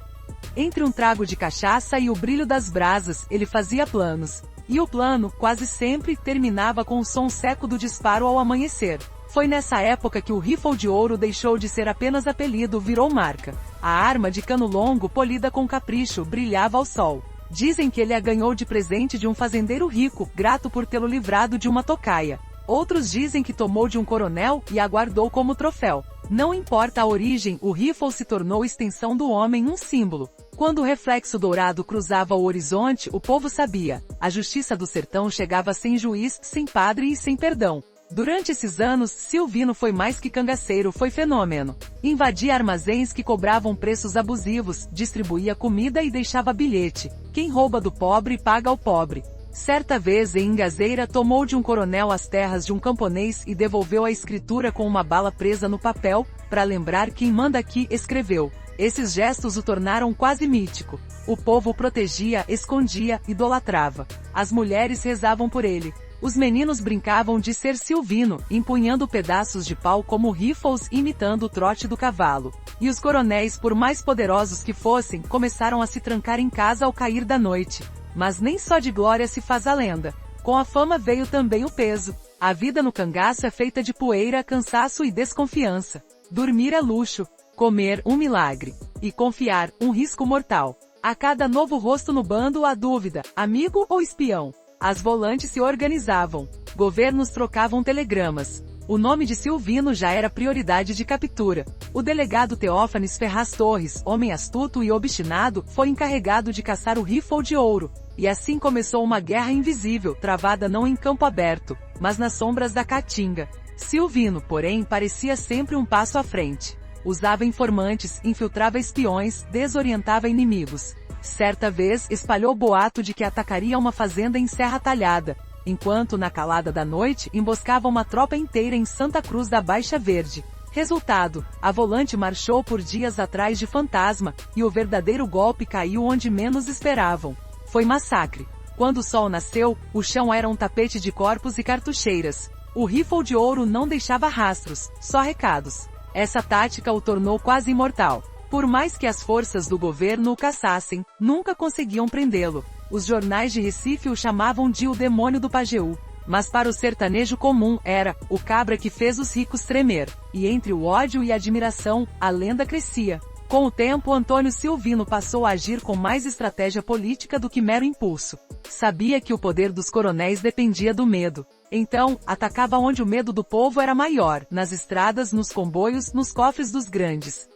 Entre um trago de cachaça e o brilho das brasas, ele fazia planos. E o plano, quase sempre, terminava com o som seco do disparo ao amanhecer. Foi nessa época que o rifle de ouro deixou de ser apenas apelido, virou marca. A arma de cano longo, polida com capricho, brilhava ao sol. Dizem que ele a ganhou de presente de um fazendeiro rico, grato por tê-lo livrado de uma tocaia. Outros dizem que tomou de um coronel e a guardou como troféu. Não importa a origem, o rifle se tornou extensão do homem, um símbolo. Quando o reflexo dourado cruzava o horizonte, o povo sabia. A justiça do sertão chegava sem juiz, sem padre e sem perdão. Durante esses anos, Silvino foi mais que cangaceiro, foi fenômeno. Invadia armazéns que cobravam preços abusivos, distribuía comida e deixava bilhete. Quem rouba do pobre paga ao pobre. Certa vez em Ingazeira tomou de um coronel as terras de um camponês e devolveu a escritura com uma bala presa no papel, para lembrar quem manda aqui, escreveu. Esses gestos o tornaram quase mítico. O povo o protegia, escondia, idolatrava. As mulheres rezavam por ele. Os meninos brincavam de ser Silvino, empunhando pedaços de pau como rifles, imitando o trote do cavalo. E os coronéis, por mais poderosos que fossem, começaram a se trancar em casa ao cair da noite. Mas nem só de glória se faz a lenda. Com a fama veio também o peso. A vida no cangaço é feita de poeira, cansaço e desconfiança. Dormir é luxo, comer um milagre, e confiar, um risco mortal. A cada novo rosto no bando há dúvida, amigo ou espião. As volantes se organizavam. Governos trocavam telegramas. O nome de Silvino já era prioridade de captura. O delegado Teófanes Ferraz Torres, homem astuto e obstinado, foi encarregado de caçar o rifle de ouro. E assim começou uma guerra invisível, travada não em campo aberto, mas nas sombras da caatinga. Silvino, porém, parecia sempre um passo à frente. Usava informantes, infiltrava espiões, desorientava inimigos. Certa vez espalhou boato de que atacaria uma fazenda em Serra Talhada, enquanto na calada da noite emboscava uma tropa inteira em Santa Cruz da Baixa Verde. Resultado, a volante marchou por dias atrás de fantasma, e o verdadeiro golpe caiu onde menos esperavam. Foi massacre. Quando o sol nasceu, o chão era um tapete de corpos e cartucheiras. O rifle de ouro não deixava rastros, só recados. Essa tática o tornou quase imortal. Por mais que as forças do governo o caçassem, nunca conseguiam prendê-lo. Os jornais de Recife o chamavam de o demônio do Pajeú. Mas para o sertanejo comum era o cabra que fez os ricos tremer. E entre o ódio e a admiração, a lenda crescia. Com o tempo, Antônio Silvino passou a agir com mais estratégia política do que mero impulso. Sabia que o poder dos coronéis dependia do medo. Então, atacava onde o medo do povo era maior, nas estradas, nos comboios, nos cofres dos grandes.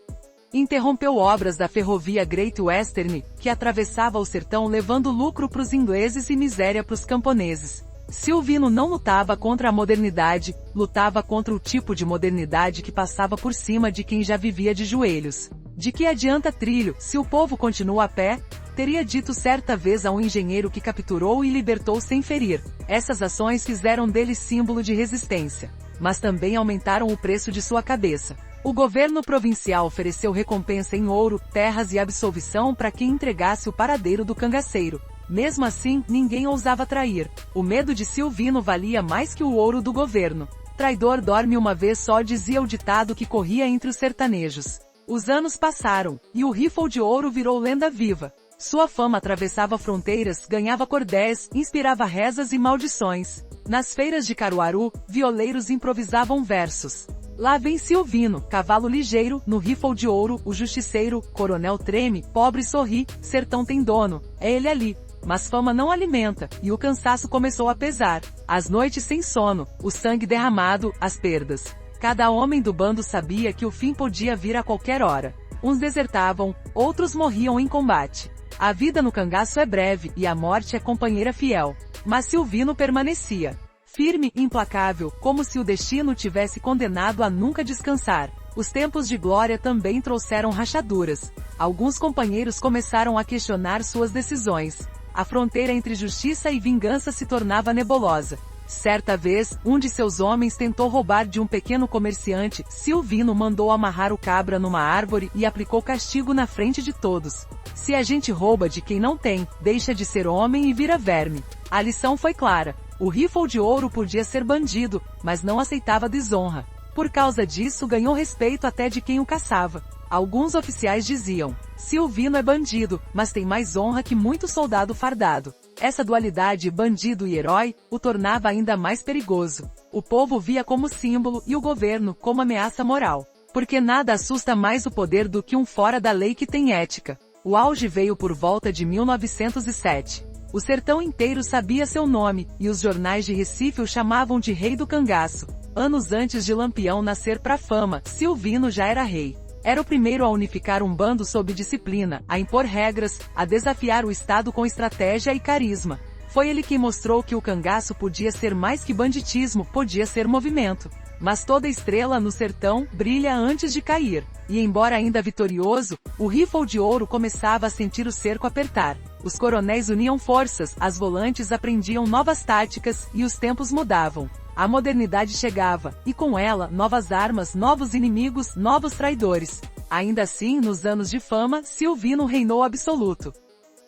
Interrompeu obras da ferrovia Great Western, que atravessava o sertão levando lucro para os ingleses e miséria para os camponeses. Silvino não lutava contra a modernidade, lutava contra o tipo de modernidade que passava por cima de quem já vivia de joelhos. De que adianta trilho, se o povo continua a pé? Teria dito certa vez a um engenheiro que capturou e libertou sem ferir. Essas ações fizeram dele símbolo de resistência, mas também aumentaram o preço de sua cabeça. O governo provincial ofereceu recompensa em ouro, terras e absolvição para quem entregasse o paradeiro do cangaceiro. Mesmo assim, ninguém ousava trair. O medo de Silvino valia mais que o ouro do governo. Traidor dorme uma vez só, dizia o ditado que corria entre os sertanejos. Os anos passaram, e o rifle de ouro virou lenda viva. Sua fama atravessava fronteiras, ganhava cordéis, inspirava rezas e maldições. Nas feiras de Caruaru, violeiros improvisavam versos. Lá vem Silvino, cavalo ligeiro, no rifle de ouro, o justiceiro, coronel treme, pobre sorri, sertão tem dono, é ele ali. Mas fama não alimenta, e o cansaço começou a pesar. As noites sem sono, o sangue derramado, as perdas. Cada homem do bando sabia que o fim podia vir a qualquer hora. Uns desertavam, outros morriam em combate. A vida no cangaço é breve, e a morte é companheira fiel. Mas Silvino permanecia. Firme e implacável, como se o destino tivesse condenado a nunca descansar. Os tempos de glória também trouxeram rachaduras. Alguns companheiros começaram a questionar suas decisões. A fronteira entre justiça e vingança se tornava nebulosa. Certa vez, um de seus homens tentou roubar de um pequeno comerciante. Silvino mandou amarrar o cabra numa árvore e aplicou castigo na frente de todos. Se a gente rouba de quem não tem, deixa de ser homem e vira verme. A lição foi clara. O rifle de ouro podia ser bandido, mas não aceitava desonra. Por causa disso ganhou respeito até de quem o caçava. Alguns oficiais diziam: Silvino é bandido, mas tem mais honra que muito soldado fardado. Essa dualidade bandido e herói o tornava ainda mais perigoso. O povo via como símbolo e o governo como ameaça moral. Porque nada assusta mais o poder do que um fora da lei que tem ética. O auge veio por volta de 1907. O sertão inteiro sabia seu nome, e os jornais de Recife o chamavam de Rei do Cangaço. Anos antes de Lampião nascer pra fama, Silvino já era rei. Era o primeiro a unificar um bando sob disciplina, a impor regras, a desafiar o Estado com estratégia e carisma. Foi ele quem mostrou que o cangaço podia ser mais que banditismo, podia ser movimento. Mas toda estrela no sertão brilha antes de cair. E embora ainda vitorioso, o rifle de ouro começava a sentir o cerco apertar. Os coronéis uniam forças, as volantes aprendiam novas táticas, e os tempos mudavam. A modernidade chegava, e com ela, novas armas, novos inimigos, novos traidores. Ainda assim, nos anos de fama, Silvino reinou absoluto.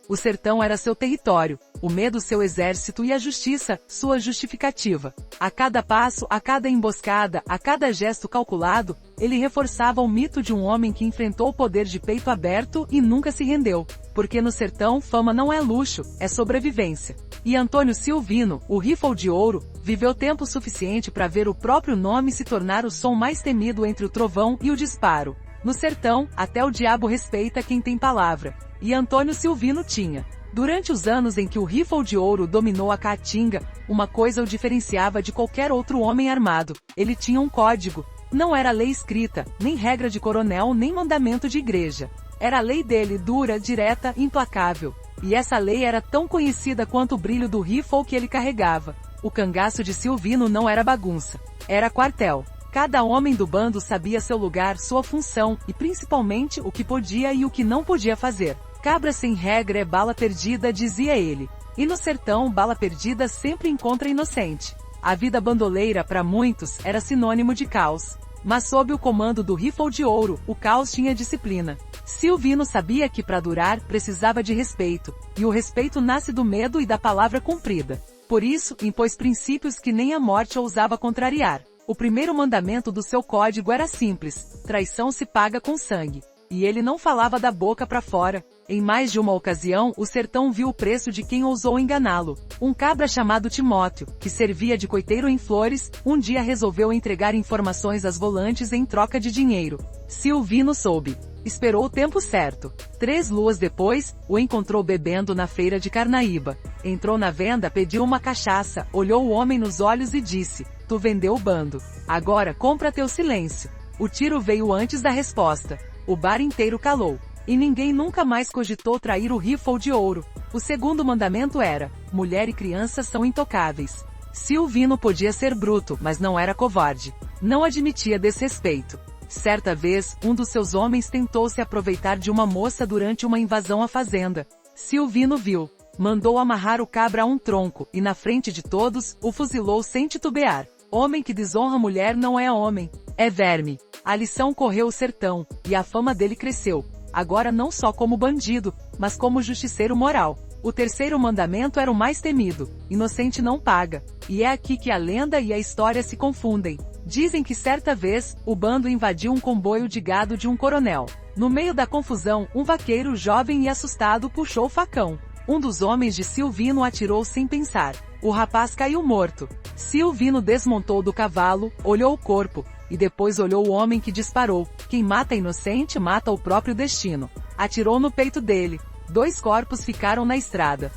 O sertão era seu território, o medo seu exército e a justiça, sua justificativa. A cada passo, a cada emboscada, a cada gesto calculado, ele reforçava o mito de um homem que enfrentou o poder de peito aberto e nunca se rendeu. Porque no sertão, fama não é luxo, é sobrevivência. E Antônio Silvino, o rifle de ouro, viveu tempo suficiente para ver o próprio nome se tornar o som mais temido entre o trovão e o disparo. No sertão, até o diabo respeita quem tem palavra. E Antônio Silvino tinha. Durante os anos em que o rifle de ouro dominou a Caatinga, uma coisa o diferenciava de qualquer outro homem armado: ele tinha um código. Não era lei escrita, nem regra de coronel, nem mandamento de igreja. Era a lei dele, dura, direta, implacável. E essa lei era tão conhecida quanto o brilho do rifle que ele carregava. O cangaço de Silvino não era bagunça. Era quartel. Cada homem do bando sabia seu lugar, sua função, e principalmente o que podia e o que não podia fazer. Cabra sem regra é bala perdida, dizia ele. E no sertão, bala perdida sempre encontra inocente. A vida bandoleira, para muitos, era sinônimo de caos. Mas sob o comando do rifle de ouro, o caos tinha disciplina. Silvino sabia que para durar, precisava de respeito. E o respeito nasce do medo e da palavra cumprida. Por isso, impôs princípios que nem a morte ousava contrariar. O primeiro mandamento do seu código era simples: traição se paga com sangue. E ele não falava da boca para fora. Em mais de uma ocasião, o sertão viu o preço de quem ousou enganá-lo. Um cabra chamado Timóteo, que servia de coiteiro em Flores, um dia resolveu entregar informações às volantes em troca de dinheiro. Silvino soube. Esperou o tempo certo. 3 luas depois, o encontrou bebendo na feira de Carnaíba. Entrou na venda, pediu uma cachaça, olhou o homem nos olhos e disse: "Tu vendeu o bando. Agora compra teu silêncio." O tiro veio antes da resposta. O bar inteiro calou. E ninguém nunca mais cogitou trair o rifle de ouro. O segundo mandamento era: mulher e criança são intocáveis. Silvino podia ser bruto, mas não era covarde. Não admitia desrespeito. Certa vez, um dos seus homens tentou se aproveitar de uma moça durante uma invasão à fazenda. Silvino viu. Mandou amarrar o cabra a um tronco, e na frente de todos, o fuzilou sem titubear. Homem que desonra mulher não é homem, é verme. A lição correu o sertão, e a fama dele cresceu. Agora não só como bandido, mas como justiceiro moral. O terceiro mandamento era o mais temido: inocente não paga. E é aqui que a lenda e a história se confundem. Dizem que certa vez, o bando invadiu um comboio de gado de um coronel. No meio da confusão, um vaqueiro jovem e assustado puxou o facão. Um dos homens de Silvino atirou sem pensar. O rapaz caiu morto. Silvino desmontou do cavalo, olhou o corpo, e depois olhou o homem que disparou. Quem mata inocente mata o próprio destino. Atirou no peito dele. 2 corpos ficaram na estrada.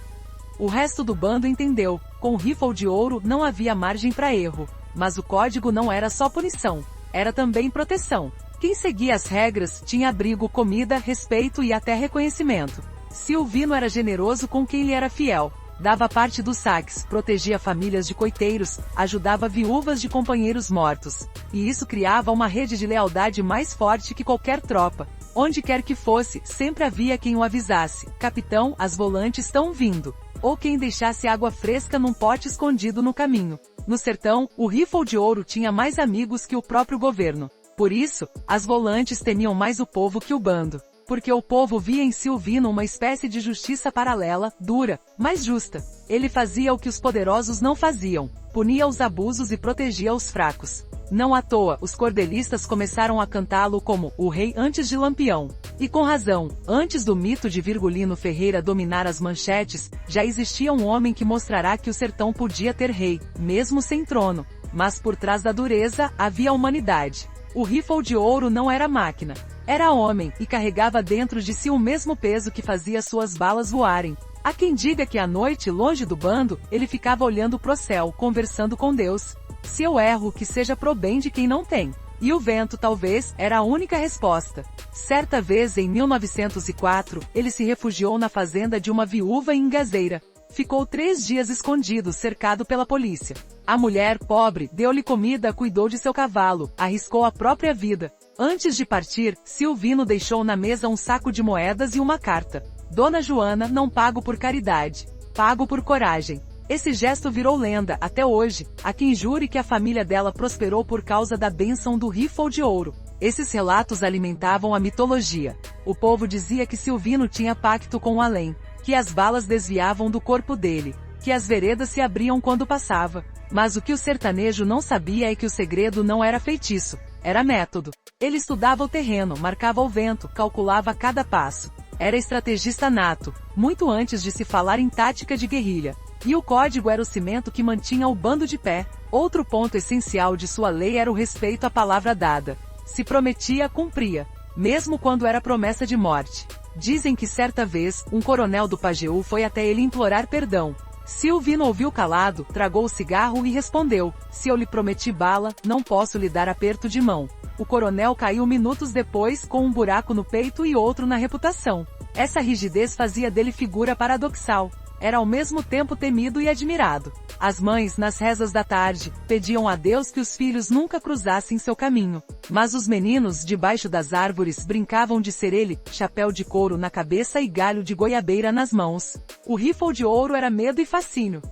O resto do bando entendeu. Com o rifle de ouro não havia margem para erro. Mas o código não era só punição. Era também proteção. Quem seguia as regras tinha abrigo, comida, respeito e até reconhecimento. Silvino era generoso com quem lhe era fiel. Dava parte dos saques, protegia famílias de coiteiros, ajudava viúvas de companheiros mortos. E isso criava uma rede de lealdade mais forte que qualquer tropa. Onde quer que fosse, sempre havia quem o avisasse: "Capitão, as volantes estão vindo." Ou quem deixasse água fresca num pote escondido no caminho. No sertão, o rifle de ouro tinha mais amigos que o próprio governo. Por isso, as volantes temiam mais o povo que o bando. Porque o povo via em Silvino uma espécie de justiça paralela, dura, mas justa. Ele fazia o que os poderosos não faziam: punia os abusos e protegia os fracos. Não à toa, os cordelistas começaram a cantá-lo como o rei antes de Lampião. E com razão. Antes do mito de Virgulino Ferreira dominar as manchetes, já existia um homem que mostrará que o sertão podia ter rei, mesmo sem trono. Mas por trás da dureza, havia a humanidade. O rifle de ouro não era máquina. Era homem, e carregava dentro de si o mesmo peso que fazia suas balas voarem. Há quem diga que à noite, longe do bando, ele ficava olhando pro céu, conversando com Deus. Se eu erro, que seja pro bem de quem não tem. E o vento, talvez, era a única resposta. Certa vez, em 1904, ele se refugiou na fazenda de uma viúva em Gazeira. Ficou 3 dias escondido, cercado pela polícia. A mulher, pobre, deu-lhe comida, cuidou de seu cavalo, arriscou a própria vida. Antes de partir, Silvino deixou na mesa um saco de moedas e uma carta. "Dona Joana, não pago por caridade. Pago por coragem." Esse gesto virou lenda, até hoje. Há quem jure que a família dela prosperou por causa da bênção do rifle de ouro. Esses relatos alimentavam a mitologia. O povo dizia que Silvino tinha pacto com o além, que as balas desviavam do corpo dele, que as veredas se abriam quando passava. Mas o que o sertanejo não sabia é que o segredo não era feitiço, era método. Ele estudava o terreno, marcava o vento, calculava cada passo. Era estrategista nato, muito antes de se falar em tática de guerrilha. E o código era o cimento que mantinha o bando de pé. Outro ponto essencial de sua lei era o respeito à palavra dada. Se prometia, cumpria, mesmo quando era promessa de morte. Dizem que certa vez, um coronel do Pajeú foi até ele implorar perdão. Silvino ouviu calado, tragou o cigarro e respondeu: "Se eu lhe prometi bala, não posso lhe dar aperto de mão." O coronel caiu minutos depois, com um buraco no peito e outro na reputação. Essa rigidez fazia dele figura paradoxal. Era ao mesmo tempo temido e admirado. As mães, nas rezas da tarde, pediam a Deus que os filhos nunca cruzassem seu caminho. Mas os meninos, debaixo das árvores, brincavam de ser ele, chapéu de couro na cabeça e galho de goiabeira nas mãos. O rifle de ouro era medo e fascínio.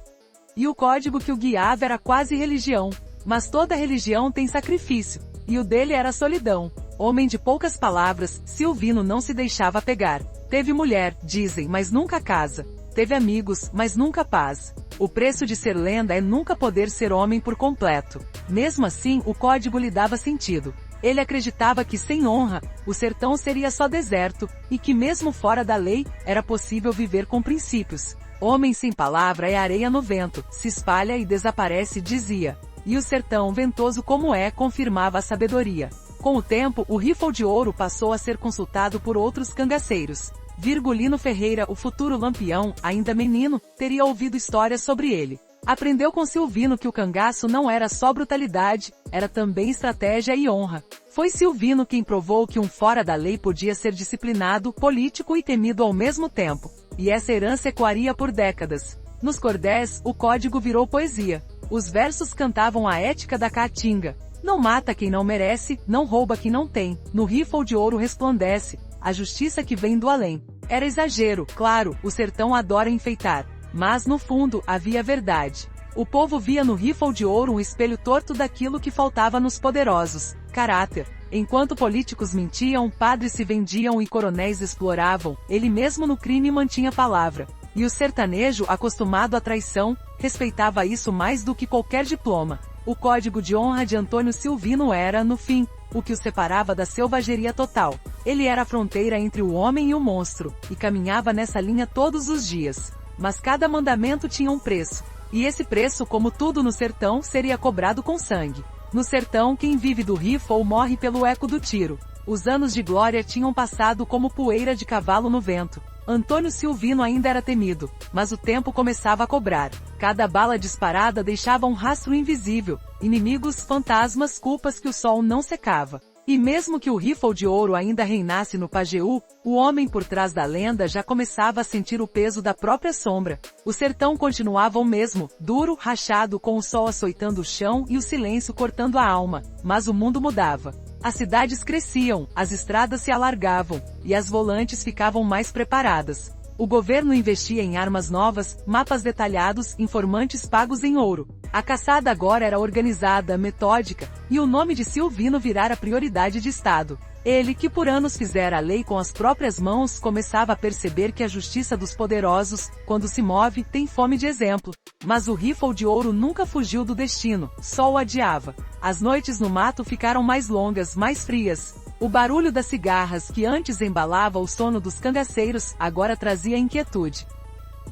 E o código que o guiava era quase religião. Mas toda religião tem sacrifício. E o dele era solidão. Homem de poucas palavras, Silvino não se deixava pegar. Teve mulher, dizem, mas nunca casa. Teve amigos, mas nunca paz. O preço de ser lenda é nunca poder ser homem por completo. Mesmo assim, o código lhe dava sentido. Ele acreditava que sem honra, o sertão seria só deserto, e que mesmo fora da lei, era possível viver com princípios. Homem sem palavra é areia no vento, se espalha e desaparece, dizia. E o sertão ventoso como é, confirmava a sabedoria. Com o tempo, o rifle de ouro passou a ser consultado por outros cangaceiros. Virgulino Ferreira, o futuro lampião, ainda menino, teria ouvido histórias sobre ele. Aprendeu com Silvino que o cangaço não era só brutalidade, era também estratégia e honra. Foi Silvino quem provou que um fora da lei podia ser disciplinado, político e temido ao mesmo tempo. E essa herança ecoaria por décadas. Nos cordéis, o código virou poesia. Os versos cantavam a ética da caatinga. Não mata quem não merece, não rouba quem não tem. No rifle de ouro resplandece a justiça que vem do além. Era exagero, claro, o sertão adora enfeitar. Mas no fundo, havia verdade. O povo via no rifle de ouro um espelho torto daquilo que faltava nos poderosos: caráter. Enquanto políticos mentiam, padres se vendiam e coronéis exploravam, ele mesmo no crime mantinha palavra. E o sertanejo, acostumado à traição, respeitava isso mais do que qualquer diploma. O código de honra de Antônio Silvino era, no fim, o que o separava da selvageria total. Ele era a fronteira entre o homem e o monstro, e caminhava nessa linha todos os dias. Mas cada mandamento tinha um preço. E esse preço, como tudo no sertão, seria cobrado com sangue. No sertão, quem vive do rifle morre pelo eco do tiro. Os anos de glória tinham passado como poeira de cavalo no vento. Antônio Silvino ainda era temido, mas o tempo começava a cobrar. Cada bala disparada deixava um rastro invisível, inimigos, fantasmas, culpas que o sol não secava. E mesmo que o rifle de ouro ainda reinasse no Pajeú, o homem por trás da lenda já começava a sentir o peso da própria sombra. O sertão continuava o mesmo, duro, rachado, com o sol açoitando o chão e o silêncio cortando a alma. Mas o mundo mudava. As cidades cresciam, as estradas se alargavam, e as volantes ficavam mais preparadas. O governo investia em armas novas, mapas detalhados, informantes pagos em ouro. A caçada agora era organizada, metódica, e o nome de Silvino virara prioridade de Estado. Ele, que por anos fizera a lei com as próprias mãos, começava a perceber que a justiça dos poderosos, quando se move, tem fome de exemplo. Mas o rifle de ouro nunca fugiu do destino, só o adiava. As noites no mato ficaram mais longas, mais frias. O barulho das cigarras que antes embalava o sono dos cangaceiros, agora trazia inquietude.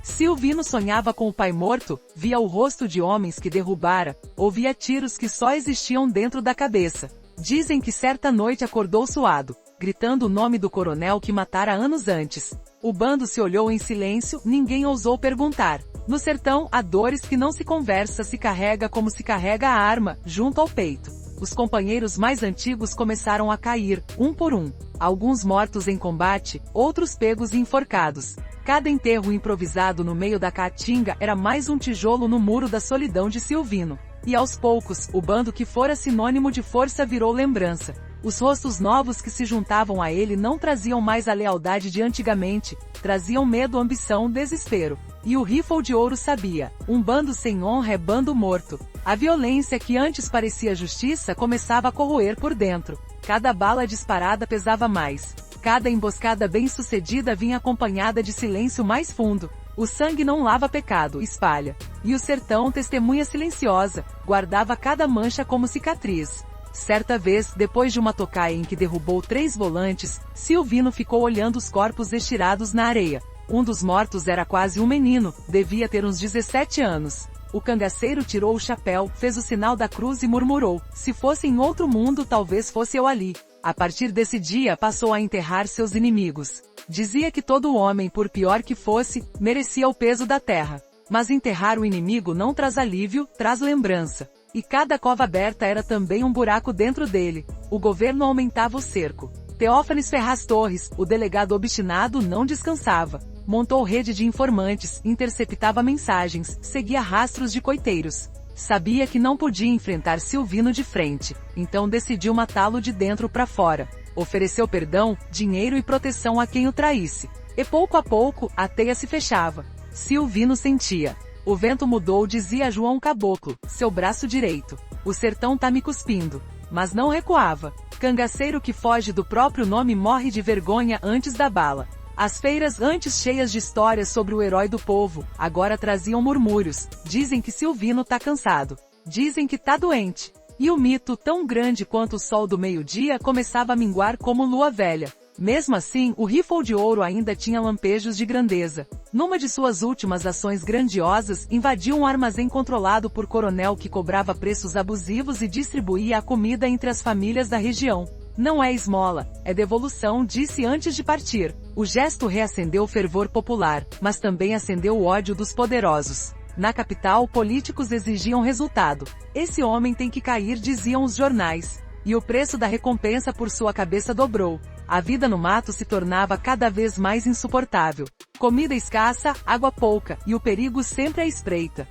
Silvino sonhava com o pai morto, via o rosto de homens que derrubara, ouvia tiros que só existiam dentro da cabeça. Dizem que certa noite acordou suado, gritando o nome do coronel que matara anos antes. O bando se olhou em silêncio, ninguém ousou perguntar. No sertão, há dores que não se conversa, se carrega como se carrega a arma, junto ao peito. Os companheiros mais antigos começaram a cair, um por um. Alguns mortos em combate, outros pegos e enforcados. Cada enterro improvisado no meio da caatinga era mais um tijolo no muro da solidão de Silvino. E aos poucos, o bando que fora sinônimo de força virou lembrança. Os rostos novos que se juntavam a ele não traziam mais a lealdade de antigamente, traziam medo, ambição, desespero. E o rifle de ouro sabia: um bando sem honra é bando morto. A violência que antes parecia justiça começava a corroer por dentro. Cada bala disparada pesava mais. Cada emboscada bem-sucedida vinha acompanhada de silêncio mais fundo. O sangue não lava pecado, espalha. E o sertão, testemunha silenciosa, guardava cada mancha como cicatriz. Certa vez, depois de uma tocaia em que derrubou 3 volantes, Silvino ficou olhando os corpos estirados na areia. Um dos mortos era quase um menino, devia ter uns 17 anos. O cangaceiro tirou o chapéu, fez o sinal da cruz e murmurou: se fosse em outro mundo, talvez fosse eu ali. A partir desse dia passou a enterrar seus inimigos. Dizia que todo homem, por pior que fosse, merecia o peso da terra. Mas enterrar o inimigo não traz alívio, traz lembrança. E cada cova aberta era também um buraco dentro dele. O governo aumentava o cerco. Teófanes Ferraz Torres, o delegado obstinado, não descansava. Montou rede de informantes, interceptava mensagens, seguia rastros de coiteiros. Sabia que não podia enfrentar Silvino de frente, então decidiu matá-lo de dentro para fora. Ofereceu perdão, dinheiro e proteção a quem o traísse. E pouco a pouco, a teia se fechava. Silvino sentia. O vento mudou, dizia João Caboclo, seu braço direito. O sertão tá me cuspindo. Mas não recuava. Cangaceiro que foge do próprio nome morre de vergonha antes da bala. As feiras, antes cheias de histórias sobre o herói do povo, agora traziam murmúrios. Dizem que Silvino tá cansado. Dizem que tá doente. E o mito, tão grande quanto o sol do meio-dia, começava a minguar como lua velha. Mesmo assim, o rifle de ouro ainda tinha lampejos de grandeza. Numa de suas últimas ações grandiosas, invadiu um armazém controlado por coronel que cobrava preços abusivos e distribuía a comida entre as famílias da região. Não é esmola, é devolução, disse antes de partir. O gesto reacendeu o fervor popular, mas também acendeu o ódio dos poderosos. Na capital, políticos exigiam resultado. Esse homem tem que cair, diziam os jornais. E o preço da recompensa por sua cabeça dobrou. A vida no mato se tornava cada vez mais insuportável. Comida escassa, água pouca, e o perigo sempre à espreita.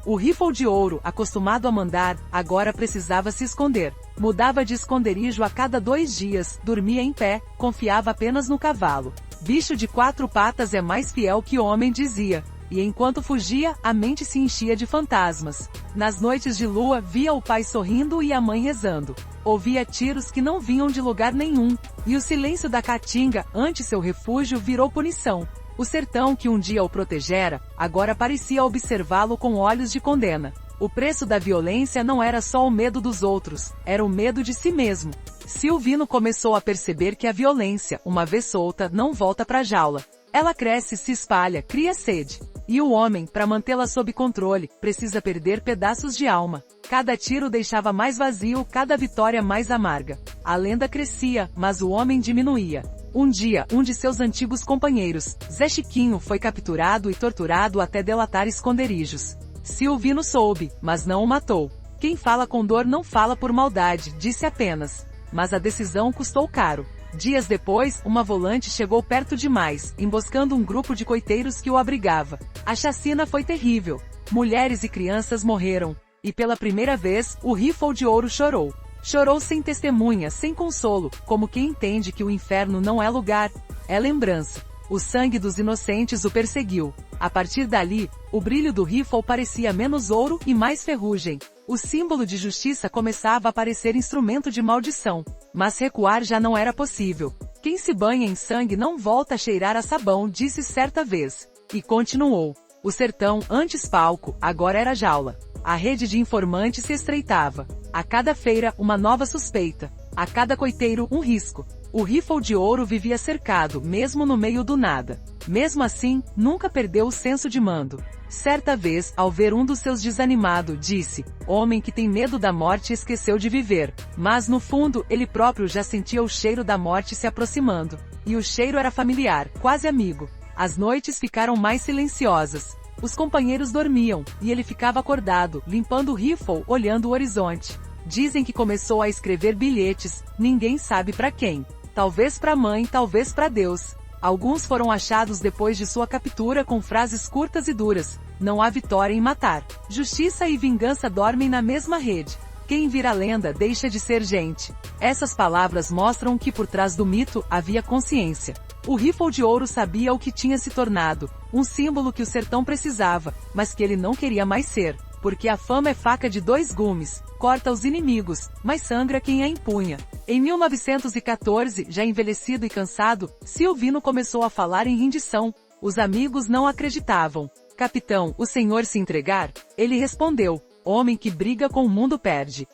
O Rifle de Ouro, acostumado a mandar, agora precisava se esconder. Mudava de esconderijo a cada 2 dias, dormia em pé, confiava apenas no cavalo. Bicho de 4 patas é mais fiel que homem, dizia. E enquanto fugia, a mente se enchia de fantasmas. Nas noites de lua, via o pai sorrindo e a mãe rezando. Ouvia tiros que não vinham de lugar nenhum. E o silêncio da caatinga, ante seu refúgio, virou punição. O sertão que um dia o protegera, agora parecia observá-lo com olhos de condena. O preço da violência não era só o medo dos outros, era o medo de si mesmo. Silvino começou a perceber que a violência, uma vez solta, não volta para a jaula. Ela cresce, se espalha, cria sede. E o homem, para mantê-la sob controle, precisa perder pedaços de alma. Cada tiro deixava mais vazio, cada vitória mais amarga. A lenda crescia, mas o homem diminuía. Um dia, um de seus antigos companheiros, Zé Chiquinho, foi capturado e torturado até delatar esconderijos. Silvino soube, mas não o matou. Quem fala com dor não fala por maldade, disse apenas. Mas a decisão custou caro. Dias depois, uma volante chegou perto demais, emboscando um grupo de coiteiros que o abrigava. A chacina foi terrível. Mulheres e crianças morreram. E pela primeira vez, o Rifle de Ouro chorou. Chorou sem testemunha, sem consolo, como quem entende que o inferno não é lugar, é lembrança. O sangue dos inocentes o perseguiu. A partir dali, o brilho do Rifle parecia menos ouro e mais ferrugem. O símbolo de justiça começava a parecer instrumento de maldição. Mas recuar já não era possível. Quem se banha em sangue não volta a cheirar a sabão, disse certa vez. E continuou. O sertão, antes palco, agora era jaula. A rede de informantes se estreitava. A cada feira, uma nova suspeita. A cada coiteiro, um risco. O Rifle de Ouro vivia cercado, mesmo no meio do nada. Mesmo assim, nunca perdeu o senso de mando. Certa vez, ao ver um dos seus desanimado, disse: "Homem que tem medo da morte esqueceu de viver." Mas no fundo, ele próprio já sentia o cheiro da morte se aproximando. E o cheiro era familiar, quase amigo. As noites ficaram mais silenciosas. Os companheiros dormiam, e ele ficava acordado, limpando o Rifle, olhando o horizonte. Dizem que começou a escrever bilhetes, ninguém sabe para quem. Talvez para a mãe, talvez para Deus. Alguns foram achados depois de sua captura com frases curtas e duras. Não há vitória em matar. Justiça e vingança dormem na mesma rede. Quem vira lenda deixa de ser gente. Essas palavras mostram que por trás do mito havia consciência. O Rifle de Ouro sabia o que tinha se tornado, um símbolo que o sertão precisava, mas que ele não queria mais ser, porque a fama é faca de 2 gumes, corta os inimigos, mas sangra quem a empunha. Em 1914, já envelhecido e cansado, Silvino começou a falar em rendição. Os amigos não acreditavam. "Capitão, o senhor se entregar?" Ele respondeu: "Homem que briga com o mundo perde.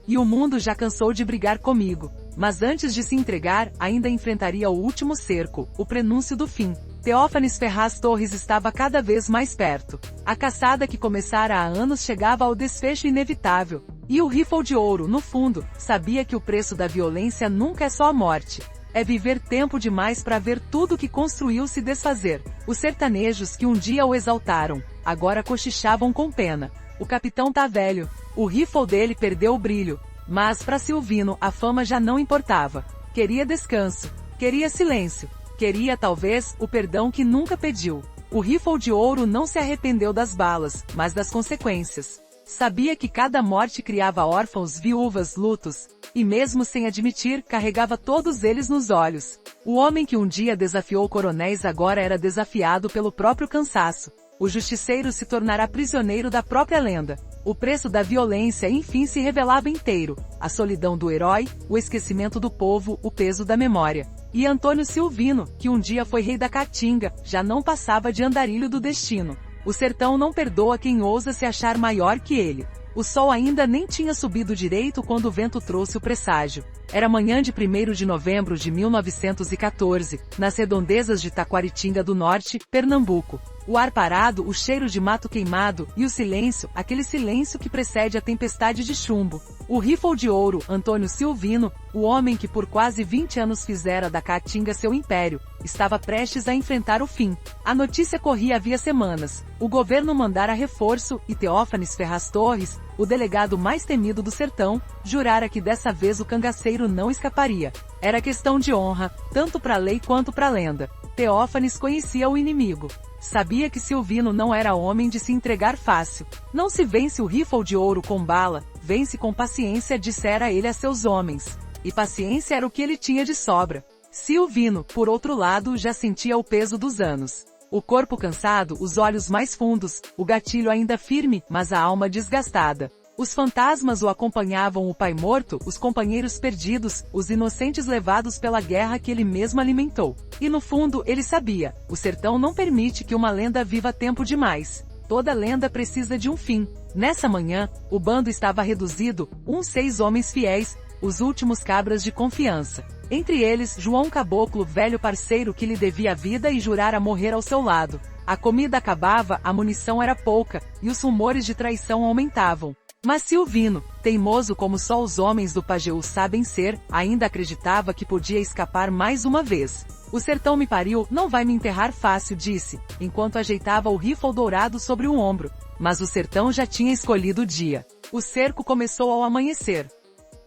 E o mundo já cansou de brigar comigo." Mas antes de se entregar, ainda enfrentaria o último cerco, o prenúncio do fim. Teófanes Ferraz Torres estava cada vez mais perto. A caçada que começara há anos chegava ao desfecho inevitável. E o Rifle de Ouro, no fundo, sabia que o preço da violência nunca é só a morte. É viver tempo demais para ver tudo que construiu se desfazer. Os sertanejos que um dia o exaltaram, agora cochichavam com pena. O capitão tá velho. O Rifle dele perdeu o brilho. Mas para Silvino a fama já não importava. Queria descanso. Queria silêncio. Queria talvez o perdão que nunca pediu. O Rifle de Ouro não se arrependeu das balas, mas das consequências. Sabia que cada morte criava órfãos, viúvas, lutos. E mesmo sem admitir, carregava todos eles nos olhos. O homem que um dia desafiou coronéis agora era desafiado pelo próprio cansaço. O justiceiro se tornará prisioneiro da própria lenda. O preço da violência enfim se revelava inteiro. A solidão do herói, o esquecimento do povo, o peso da memória. E Antônio Silvino, que um dia foi rei da Caatinga, já não passava de andarilho do destino. O sertão não perdoa quem ousa se achar maior que ele. O sol ainda nem tinha subido direito quando o vento trouxe o presságio. Era manhã de 1º de novembro de 1914, nas redondezas de Taquaritinga do Norte, Pernambuco. O ar parado, o cheiro de mato queimado, e o silêncio, aquele silêncio que precede a tempestade de chumbo. O rifle de ouro, Antônio Silvino, o homem que por quase 20 anos fizera da Caatinga seu império, estava prestes a enfrentar o fim. A notícia corria havia semanas. O governo mandara reforço, e Teófanes Ferraz Torres, o delegado mais temido do sertão, jurara que dessa vez o cangaceiro não escaparia. Era questão de honra, tanto para a lei quanto para a lenda. Teófanes conhecia o inimigo. Sabia que Silvino não era homem de se entregar fácil. Não se vence o rifle de ouro com bala, vence com paciência, dissera ele a seus homens. E paciência era o que ele tinha de sobra. Silvino, por outro lado, já sentia o peso dos anos. O corpo cansado, os olhos mais fundos, o gatilho ainda firme, mas a alma desgastada. Os fantasmas o acompanhavam, o pai morto, os companheiros perdidos, os inocentes levados pela guerra que ele mesmo alimentou. E no fundo, ele sabia, o sertão não permite que uma lenda viva tempo demais. Toda lenda precisa de um fim. Nessa manhã, o bando estava reduzido, 6 homens fiéis, os últimos cabras de confiança. Entre eles, João Caboclo, velho parceiro que lhe devia a vida e jurara morrer ao seu lado. A comida acabava, a munição era pouca, e os rumores de traição aumentavam. Mas Silvino, teimoso como só os homens do Pajeú sabem ser, ainda acreditava que podia escapar mais uma vez. O sertão me pariu, não vai me enterrar fácil, disse, enquanto ajeitava o rifle dourado sobre o ombro. Mas o sertão já tinha escolhido o dia. O cerco começou ao amanhecer.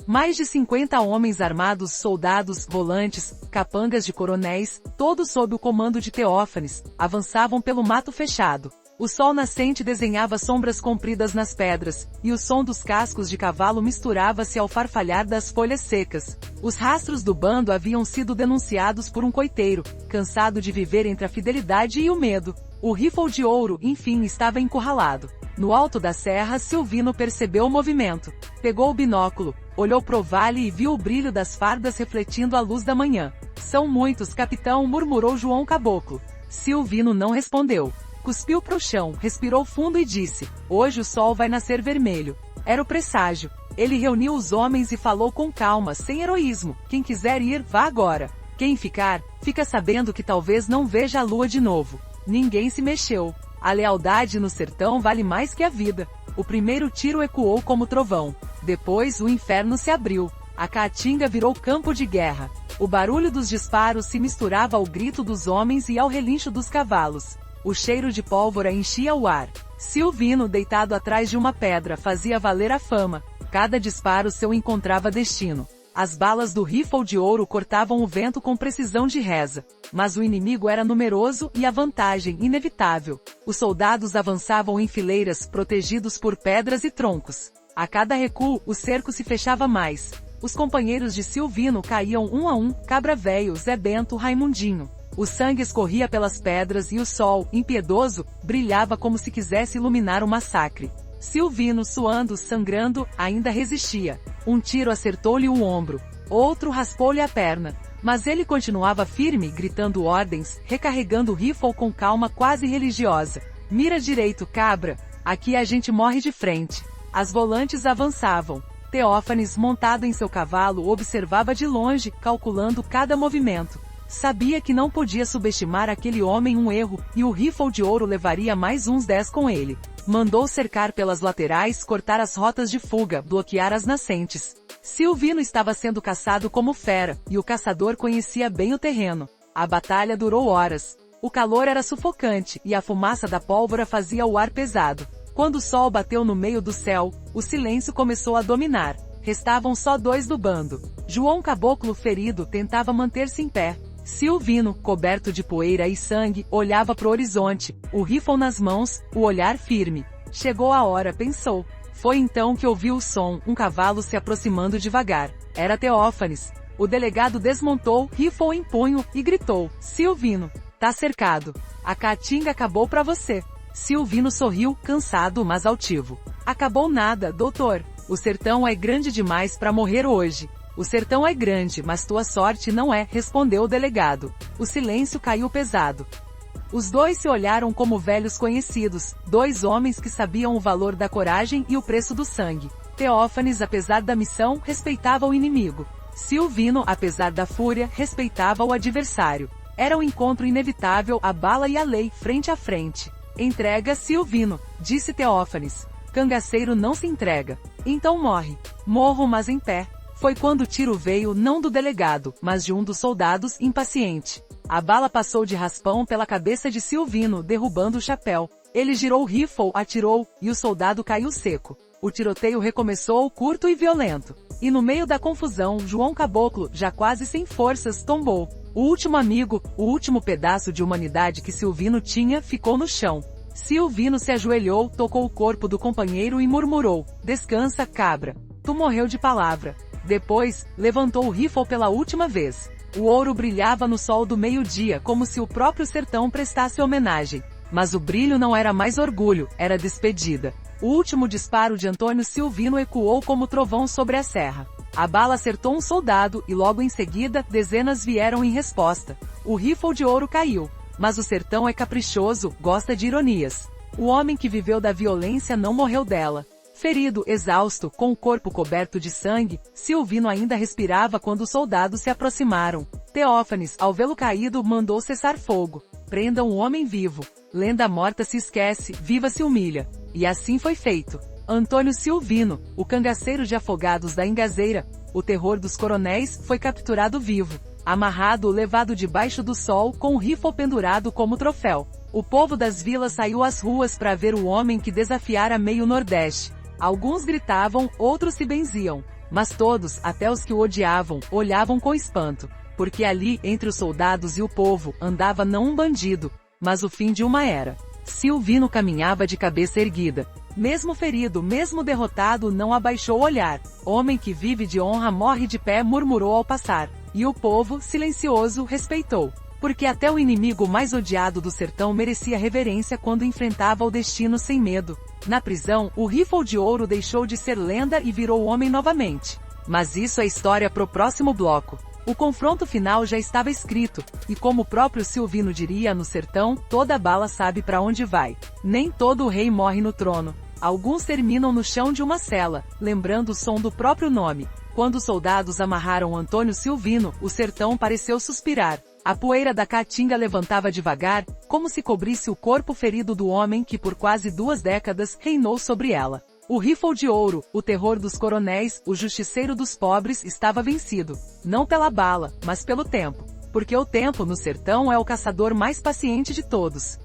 Mais de 50 homens armados, soldados, volantes, capangas de coronéis, todos sob o comando de Teófanes, avançavam pelo mato fechado. O sol nascente desenhava sombras compridas nas pedras, e o som dos cascos de cavalo misturava-se ao farfalhar das folhas secas. Os rastros do bando haviam sido denunciados por um coiteiro, cansado de viver entre a fidelidade e o medo. O rifle de ouro, enfim, estava encurralado. No alto da serra, Silvino percebeu o movimento. Pegou o binóculo, olhou pro vale e viu o brilho das fardas refletindo a luz da manhã. São muitos, capitão, murmurou João Caboclo. Silvino não respondeu. Cuspiu pro chão, respirou fundo e disse, hoje o sol vai nascer vermelho. Era o presságio. Ele reuniu os homens e falou com calma, sem heroísmo. Quem quiser ir, vá agora. Quem ficar, fica sabendo que talvez não veja a lua de novo. Ninguém se mexeu. A lealdade no sertão vale mais que a vida. O primeiro tiro ecoou como trovão. Depois o inferno se abriu. A Caatinga virou campo de guerra. O barulho dos disparos se misturava ao grito dos homens e ao relincho dos cavalos. O cheiro de pólvora enchia o ar. Silvino, deitado atrás de uma pedra, fazia valer a fama. Cada disparo seu encontrava destino. As balas do rifle de ouro cortavam o vento com precisão de reza. Mas o inimigo era numeroso e a vantagem inevitável. Os soldados avançavam em fileiras, protegidos por pedras e troncos. A cada recuo, o cerco se fechava mais. Os companheiros de Silvino caíam um a um, Cabra Velho, Zé Bento, Raimundinho. O sangue escorria pelas pedras e o sol, impiedoso, brilhava como se quisesse iluminar o massacre. Silvino, suando, sangrando, ainda resistia. Um tiro acertou-lhe o ombro. Outro raspou-lhe a perna. Mas ele continuava firme, gritando ordens, recarregando o rifle com calma quase religiosa. Mira direito, cabra. Aqui a gente morre de frente. As volantes avançavam. Teófanes, montado em seu cavalo, observava de longe, calculando cada movimento. Sabia que não podia subestimar aquele homem, um erro, e o rifle de ouro levaria mais uns 10 com ele. Mandou cercar pelas laterais, cortar as rotas de fuga, bloquear as nascentes. Silvino estava sendo caçado como fera, e o caçador conhecia bem o terreno. A batalha durou horas. O calor era sufocante, e a fumaça da pólvora fazia o ar pesado. Quando o sol bateu no meio do céu, o silêncio começou a dominar. Restavam só 2 do bando. João Caboclo, ferido, tentava manter-se em pé. Silvino, coberto de poeira e sangue, olhava pro horizonte, o rifle nas mãos, o olhar firme. Chegou a hora, pensou. Foi então que ouviu o som, um cavalo se aproximando devagar. Era Teófanes. O delegado desmontou, rifle em punho, e gritou, Silvino, tá cercado. A Caatinga acabou pra você. Silvino sorriu, cansado mas altivo. Acabou nada, doutor. O sertão é grande demais pra morrer hoje. O sertão é grande, mas tua sorte não é, respondeu o delegado. O silêncio caiu pesado. Os dois se olharam como velhos conhecidos, 2 homens que sabiam o valor da coragem e o preço do sangue. Teófanes, apesar da missão, respeitava o inimigo. Silvino, apesar da fúria, respeitava o adversário. Era um encontro inevitável, a bala e a lei, frente a frente. Entrega Silvino, disse Teófanes. Cangaceiro não se entrega. Então morre. Morro, mas em pé. Foi quando o tiro veio não do delegado, mas de um dos soldados, impaciente. A bala passou de raspão pela cabeça de Silvino, derrubando o chapéu. Ele girou o rifle, atirou, e o soldado caiu seco. O tiroteio recomeçou, curto e violento. E no meio da confusão, João Caboclo, já quase sem forças, tombou. O último amigo, o último pedaço de humanidade que Silvino tinha, ficou no chão. Silvino se ajoelhou, tocou o corpo do companheiro e murmurou: "Descansa, cabra. Tu morreu de palavra." Depois, levantou o rifle pela última vez. O ouro brilhava no sol do meio-dia como se o próprio sertão prestasse homenagem. Mas o brilho não era mais orgulho, era despedida. O último disparo de Antônio Silvino ecoou como trovão sobre a serra. A bala acertou um soldado e logo em seguida, dezenas vieram em resposta. O rifle de ouro caiu. Mas o sertão é caprichoso, gosta de ironias. O homem que viveu da violência não morreu dela. Ferido, exausto, com o corpo coberto de sangue, Silvino ainda respirava quando os soldados se aproximaram. Teófanes, ao vê-lo caído, mandou cessar fogo. Prendam o homem vivo. Lenda morta se esquece, viva se humilha. E assim foi feito. Antônio Silvino, o cangaceiro de afogados da Ingazeira, o terror dos coronéis, foi capturado vivo. Amarrado, levado debaixo do sol, com o rifle pendurado como troféu. O povo das vilas saiu às ruas para ver o homem que desafiara meio Nordeste. Alguns gritavam, outros se benziam. Mas todos, até os que o odiavam, olhavam com espanto. Porque ali, entre os soldados e o povo, andava não um bandido, mas o fim de uma era. Silvino caminhava de cabeça erguida. Mesmo ferido, mesmo derrotado, não abaixou o olhar. Homem que vive de honra morre de pé, murmurou ao passar. E o povo, silencioso, respeitou. Porque até o inimigo mais odiado do sertão merecia reverência quando enfrentava o destino sem medo. Na prisão, o rifle de ouro deixou de ser lenda e virou homem novamente. Mas isso é história pro próximo bloco. O confronto final já estava escrito, e como o próprio Silvino diria no sertão, toda bala sabe para onde vai. Nem todo rei morre no trono. Alguns terminam no chão de uma cela, lembrando o som do próprio nome. Quando os soldados amarraram Antônio Silvino, o sertão pareceu suspirar. A poeira da caatinga levantava devagar, como se cobrisse o corpo ferido do homem que por quase 2 décadas reinou sobre ela. O rifle de ouro, o terror dos coronéis, o justiceiro dos pobres, estava vencido. Não pela bala, mas pelo tempo. Porque o tempo no sertão é o caçador mais paciente de todos.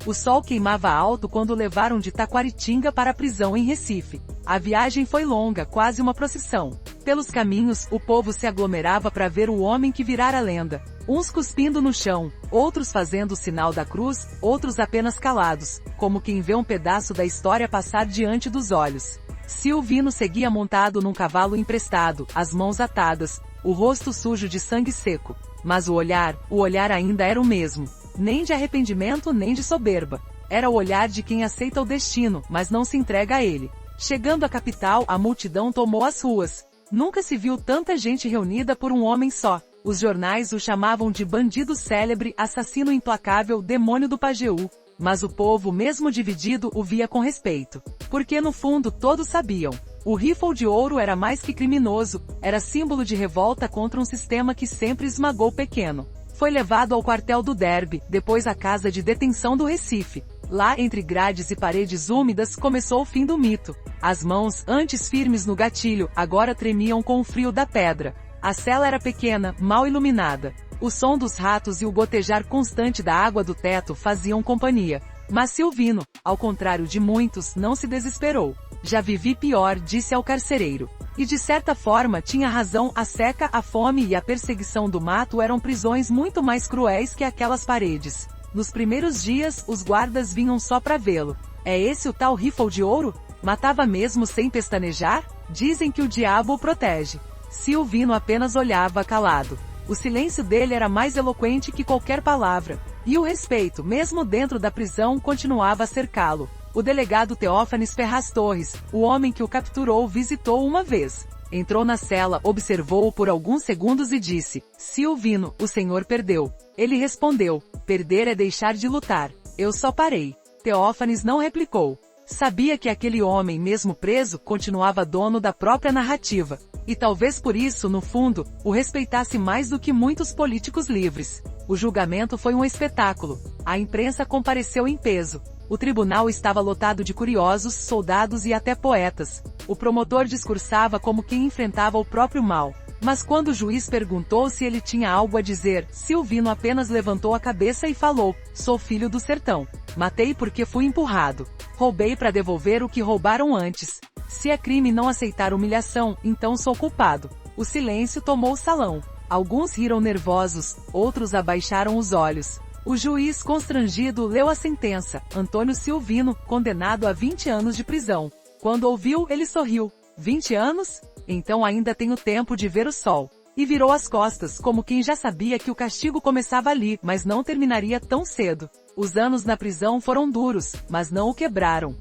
O sol queimava alto quando o levaram de Taquaritinga para a prisão em Recife. A viagem foi longa, quase uma procissão. Pelos caminhos, o povo se aglomerava para ver o homem que virara lenda. Uns cuspindo no chão, outros fazendo o sinal da cruz, outros apenas calados, como quem vê um pedaço da história passar diante dos olhos. Silvino seguia montado num cavalo emprestado, as mãos atadas, o rosto sujo de sangue seco. Mas o olhar ainda era o mesmo. Nem de arrependimento nem de soberba. Era o olhar de quem aceita o destino, mas não se entrega a ele. Chegando à capital, a multidão tomou as ruas. Nunca se viu tanta gente reunida por um homem só. Os jornais o chamavam de bandido célebre, assassino implacável, demônio do Pajeú. Mas o povo, mesmo dividido, o via com respeito. Porque no fundo todos sabiam. O rifle de ouro era mais que criminoso, era símbolo de revolta contra um sistema que sempre esmagou o pequeno. Foi levado ao quartel do Derby, depois à casa de detenção do Recife. Lá, entre grades e paredes úmidas, começou o fim do mito. As mãos, antes firmes no gatilho, agora tremiam com o frio da pedra. A cela era pequena, mal iluminada. O som dos ratos e o gotejar constante da água do teto faziam companhia. Mas Silvino, ao contrário de muitos, não se desesperou. Já vivi pior, disse ao carcereiro. E de certa forma tinha razão, a seca, a fome e a perseguição do mato eram prisões muito mais cruéis que aquelas paredes. Nos primeiros dias, os guardas vinham só para vê-lo. É esse o tal rifle de ouro? Matava mesmo sem pestanejar? Dizem que o diabo o protege. Silvino apenas olhava calado. O silêncio dele era mais eloquente que qualquer palavra. E o respeito, mesmo dentro da prisão, continuava a cercá-lo. O delegado Teófanes Ferraz Torres, o homem que o capturou, visitou uma vez. Entrou na cela, observou-o por alguns segundos e disse: "Silvino, o senhor perdeu." Ele respondeu: "Perder é deixar de lutar. Eu só parei." Teófanes não replicou. Sabia que aquele homem, mesmo preso, continuava dono da própria narrativa. E talvez por isso, no fundo, o respeitasse mais do que muitos políticos livres. O julgamento foi um espetáculo. A imprensa compareceu em peso. O tribunal estava lotado de curiosos, soldados e até poetas. O promotor discursava como quem enfrentava o próprio mal. Mas quando o juiz perguntou se ele tinha algo a dizer, Silvino apenas levantou a cabeça e falou: "Sou filho do sertão. Matei porque fui empurrado. Roubei para devolver o que roubaram antes. Se é crime não aceitar humilhação, então sou culpado." O silêncio tomou o salão. Alguns riram nervosos, outros abaixaram os olhos. O juiz, constrangido, leu a sentença: Antônio Silvino, condenado a 20 anos de prisão. Quando ouviu, ele sorriu. 20 anos? Então ainda tenho tempo de ver o sol. E virou as costas, como quem já sabia que o castigo começava ali, mas não terminaria tão cedo. Os anos na prisão foram duros, mas não o quebraram.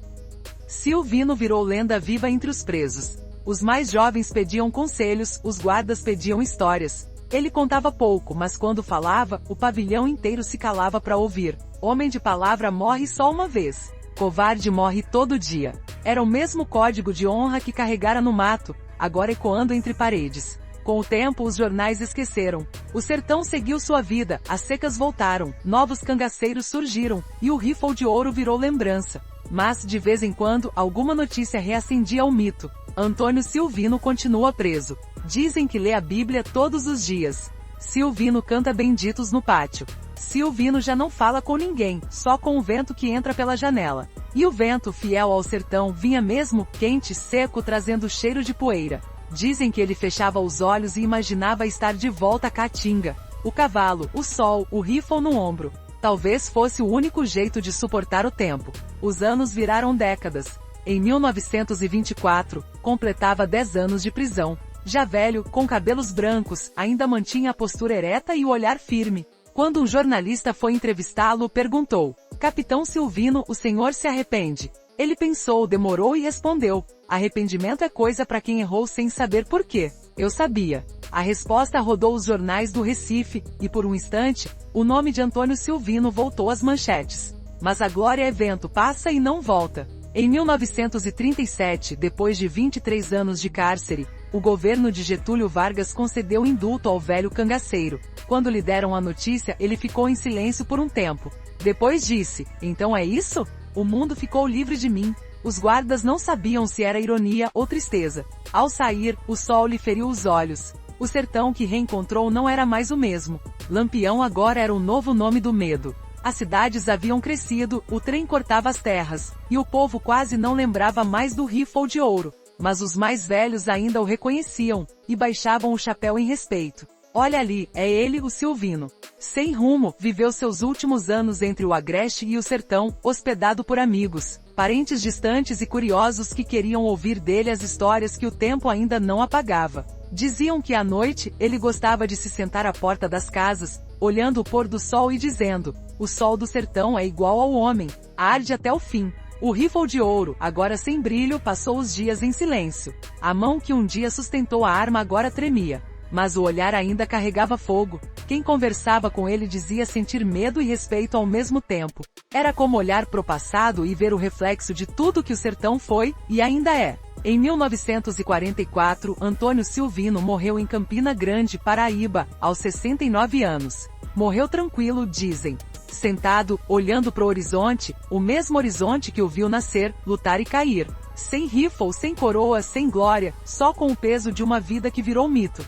Silvino virou lenda viva entre os presos. Os mais jovens pediam conselhos, os guardas pediam histórias. Ele contava pouco, mas quando falava, o pavilhão inteiro se calava para ouvir. Homem de palavra morre só uma vez. Covarde morre todo dia. Era o mesmo código de honra que carregara no mato, agora ecoando entre paredes. Com o tempo os jornais esqueceram. O sertão seguiu sua vida, as secas voltaram, novos cangaceiros surgiram, e o rifle de ouro virou lembrança. Mas, de vez em quando, alguma notícia reacendia o mito. Antônio Silvino continua preso. Dizem que lê a Bíblia todos os dias. Silvino canta benditos no pátio. Silvino já não fala com ninguém, só com o vento que entra pela janela. E o vento, fiel ao sertão, vinha mesmo, quente, seco, trazendo cheiro de poeira. Dizem que ele fechava os olhos e imaginava estar de volta à Caatinga. O cavalo, o sol, o rifle no ombro. Talvez fosse o único jeito de suportar o tempo. Os anos viraram décadas. Em 1924, completava 10 anos de prisão. Já velho, com cabelos brancos, ainda mantinha a postura ereta e o olhar firme. Quando um jornalista foi entrevistá-lo, perguntou: "Capitão Silvino, o senhor se arrepende?" Ele pensou, demorou e respondeu: "Arrependimento é coisa para quem errou sem saber por quê. Eu sabia." A resposta rodou os jornais do Recife, e por um instante, o nome de Antônio Silvino voltou às manchetes. Mas a glória é vento, passa e não volta. Em 1937, depois de 23 anos de cárcere, o governo de Getúlio Vargas concedeu indulto ao velho cangaceiro. Quando lhe deram a notícia, ele ficou em silêncio por um tempo. Depois disse: "Então é isso? O mundo ficou livre de mim." Os guardas não sabiam se era ironia ou tristeza. Ao sair, o sol lhe feriu os olhos. O sertão que reencontrou não era mais o mesmo. Lampião agora era o novo nome do medo. As cidades haviam crescido, o trem cortava as terras, e o povo quase não lembrava mais do rifle de ouro. Mas os mais velhos ainda o reconheciam, e baixavam o chapéu em respeito. Olha ali, é ele, o Silvino. Sem rumo, viveu seus últimos anos entre o Agreste e o sertão, hospedado por amigos, parentes distantes e curiosos que queriam ouvir dele as histórias que o tempo ainda não apagava. Diziam que à noite, ele gostava de se sentar à porta das casas, olhando o pôr do sol e dizendo: "O sol do sertão é igual ao homem, arde até o fim." O rifle de ouro, agora sem brilho, passou os dias em silêncio. A mão que um dia sustentou a arma agora tremia. Mas o olhar ainda carregava fogo. Quem conversava com ele dizia sentir medo e respeito ao mesmo tempo. Era como olhar pro passado e ver o reflexo de tudo que o sertão foi, e ainda é. Em 1944, Antônio Silvino morreu em Campina Grande, Paraíba, aos 69 anos. Morreu tranquilo, dizem. Sentado, olhando pro horizonte, o mesmo horizonte que o viu nascer, lutar e cair. Sem rifle, sem coroa, sem glória, só com o peso de uma vida que virou mito.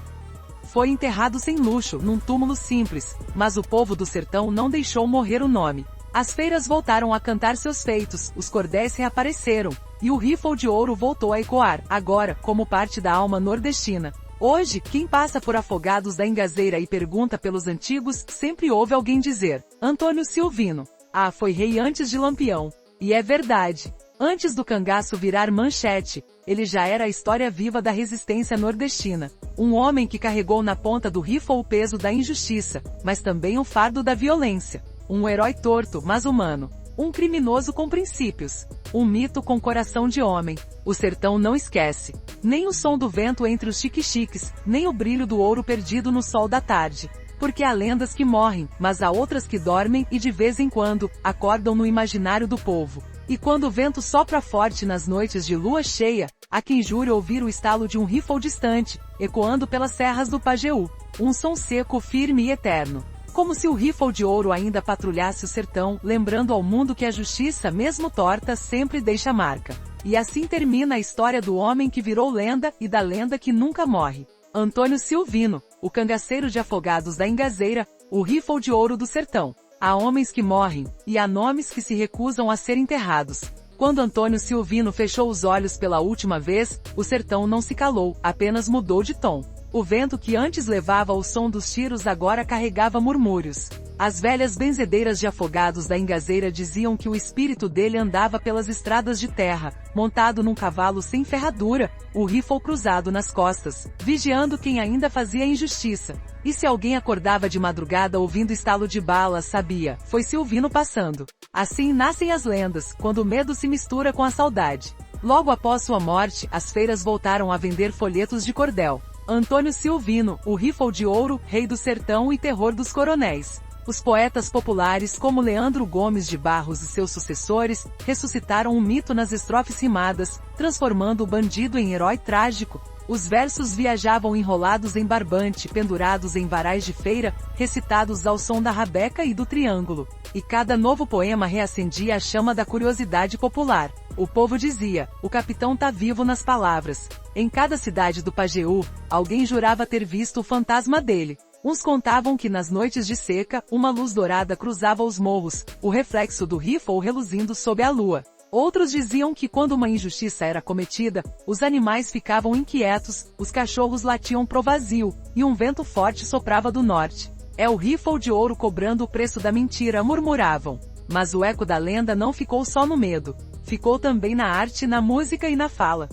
Foi enterrado sem luxo, num túmulo simples, mas o povo do sertão não deixou morrer o nome. As feiras voltaram a cantar seus feitos, os cordéis reapareceram, e o rifle de ouro voltou a ecoar, agora, como parte da alma nordestina. Hoje, quem passa por Afogados da Ingazeira e pergunta pelos antigos, sempre ouve alguém dizer: "Antônio Silvino. Ah, foi rei antes de Lampião." E é verdade. Antes do cangaço virar manchete, ele já era a história viva da resistência nordestina. Um homem que carregou na ponta do rifle o peso da injustiça, mas também o fardo da violência. Um herói torto, mas humano. Um criminoso com princípios. Um mito com coração de homem. O sertão não esquece. Nem o som do vento entre os xique-xiques, nem o brilho do ouro perdido no sol da tarde. Porque há lendas que morrem, mas há outras que dormem e de vez em quando, acordam no imaginário do povo. E quando o vento sopra forte nas noites de lua cheia, há quem jure ouvir o estalo de um rifle distante, ecoando pelas serras do Pajeú. Um som seco, firme e eterno. como se o rifle de ouro ainda patrulhasse o sertão, lembrando ao mundo que a justiça, mesmo torta, sempre deixa marca. E assim termina a história do homem que virou lenda e da lenda que nunca morre. Antônio Silvino, o cangaceiro de Afogados da Ingazeira, o rifle de ouro do sertão. Há homens que morrem, e há nomes que se recusam a ser enterrados. Quando Antônio Silvino fechou os olhos pela última vez, o sertão não se calou, apenas mudou de tom. O vento que antes levava o som dos tiros agora carregava murmúrios. As velhas benzedeiras de Afogados da Ingazeira diziam que o espírito dele andava pelas estradas de terra, montado num cavalo sem ferradura, o rifle cruzado nas costas, vigiando quem ainda fazia injustiça. E se alguém acordava de madrugada ouvindo estalo de balas, sabia, foi Silvino passando. Assim nascem as lendas, quando o medo se mistura com a saudade. Logo após sua morte, as feiras voltaram a vender folhetos de cordel. Antônio Silvino, o rifle de ouro, rei do sertão e terror dos coronéis. Os poetas populares como Leandro Gomes de Barros e seus sucessores, ressuscitaram o mito nas estrofes rimadas, transformando o bandido em herói trágico. Os versos viajavam enrolados em barbante, pendurados em varais de feira, recitados ao som da rabeca e do triângulo. E cada novo poema reacendia a chama da curiosidade popular. O povo dizia, o capitão tá vivo nas palavras. Em cada cidade do Pajeú, alguém jurava ter visto o fantasma dele. Uns contavam que nas noites de seca, uma luz dourada cruzava os morros, o reflexo do rifle reluzindo sob a lua. Outros diziam que quando uma injustiça era cometida, os animais ficavam inquietos, os cachorros latiam pro vazio, e um vento forte soprava do norte. É o rifle de ouro cobrando o preço da mentira, murmuravam. Mas o eco da lenda não ficou só no medo. Ficou também na arte, na música e na fala.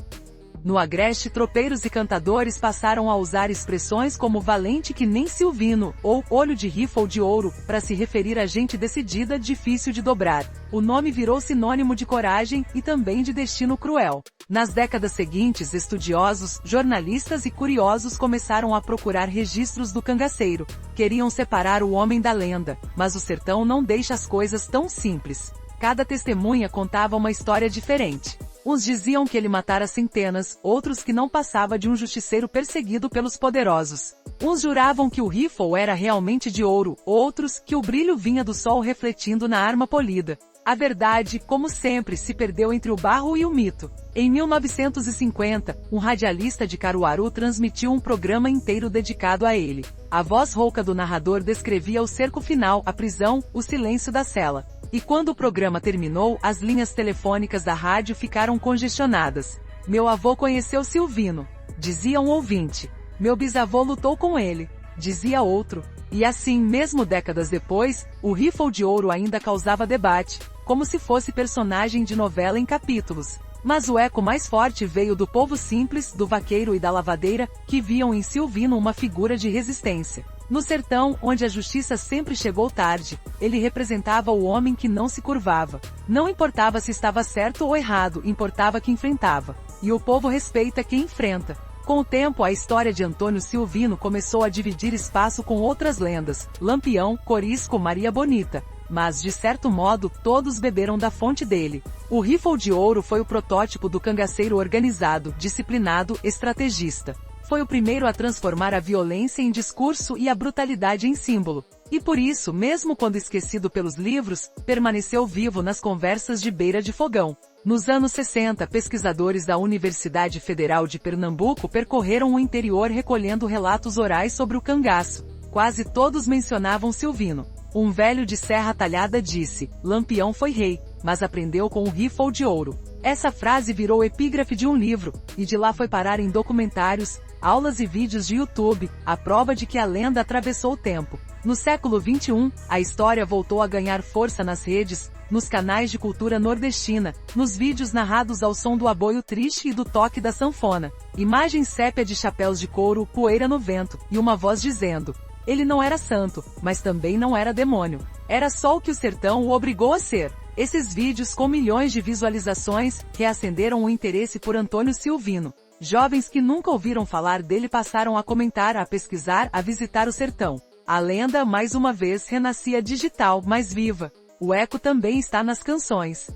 No Agreste, tropeiros e cantadores passaram a usar expressões como valente que nem Silvino, ou olho de rifle de ouro, para se referir a gente decidida, difícil de dobrar. O nome virou sinônimo de coragem e também de destino cruel. Nas décadas seguintes, estudiosos, jornalistas e curiosos começaram a procurar registros do cangaceiro. Queriam separar o homem da lenda, mas o sertão não deixa as coisas tão simples. Cada testemunha contava uma história diferente. Uns diziam que ele matara centenas, outros que não passava de um justiceiro perseguido pelos poderosos. Uns juravam que o rifle era realmente de ouro, outros que o brilho vinha do sol refletindo na arma polida. A verdade, como sempre, se perdeu entre o barro e o mito. Em 1950, um radialista de Caruaru transmitiu um programa inteiro dedicado a ele. A voz rouca do narrador descrevia o cerco final, a prisão, o silêncio da cela. E quando o programa terminou, as linhas telefônicas da rádio ficaram congestionadas. Meu avô conheceu Silvino, dizia um ouvinte. Meu bisavô lutou com ele, dizia outro. E assim, mesmo décadas depois, o rifle de ouro ainda causava debate, como se fosse personagem de novela em capítulos. Mas o eco mais forte veio do povo simples, do vaqueiro e da lavadeira, que viam em Silvino uma figura de resistência. No sertão, onde a justiça sempre chegou tarde, ele representava o homem que não se curvava. Não importava se estava certo ou errado, importava que enfrentava. E o povo respeita quem enfrenta. Com o tempo, a história de Antônio Silvino começou a dividir espaço com outras lendas, Lampião, Corisco, Maria Bonita. Mas, de certo modo, todos beberam da fonte dele. O rifle de ouro foi o protótipo do cangaceiro organizado, disciplinado, estrategista. Foi o primeiro a transformar a violência em discurso e a brutalidade em símbolo. E por isso, mesmo quando esquecido pelos livros, permaneceu vivo nas conversas de beira de fogão. Nos anos 60, pesquisadores da Universidade Federal de Pernambuco percorreram o interior recolhendo relatos orais sobre o cangaço. Quase todos mencionavam Silvino. Um velho de Serra Talhada disse, Lampião foi rei, mas aprendeu com o rifle de ouro. Essa frase virou epígrafe de um livro, e de lá foi parar em documentários, aulas e vídeos de YouTube, a prova de que a lenda atravessou o tempo. No século XXI, a história voltou a ganhar força nas redes, nos canais de cultura nordestina, nos vídeos narrados ao som do aboio triste e do toque da sanfona. Imagens sépia de chapéus de couro, poeira no vento, e uma voz dizendo, ele não era santo, mas também não era demônio. Era só o que o sertão o obrigou a ser. Esses vídeos com milhões de visualizações, reacenderam o interesse por Antônio Silvino. Jovens que nunca ouviram falar dele passaram a comentar, a pesquisar, a visitar o sertão. A lenda, mais uma vez, renascia digital, mais viva. O eco também está nas canções.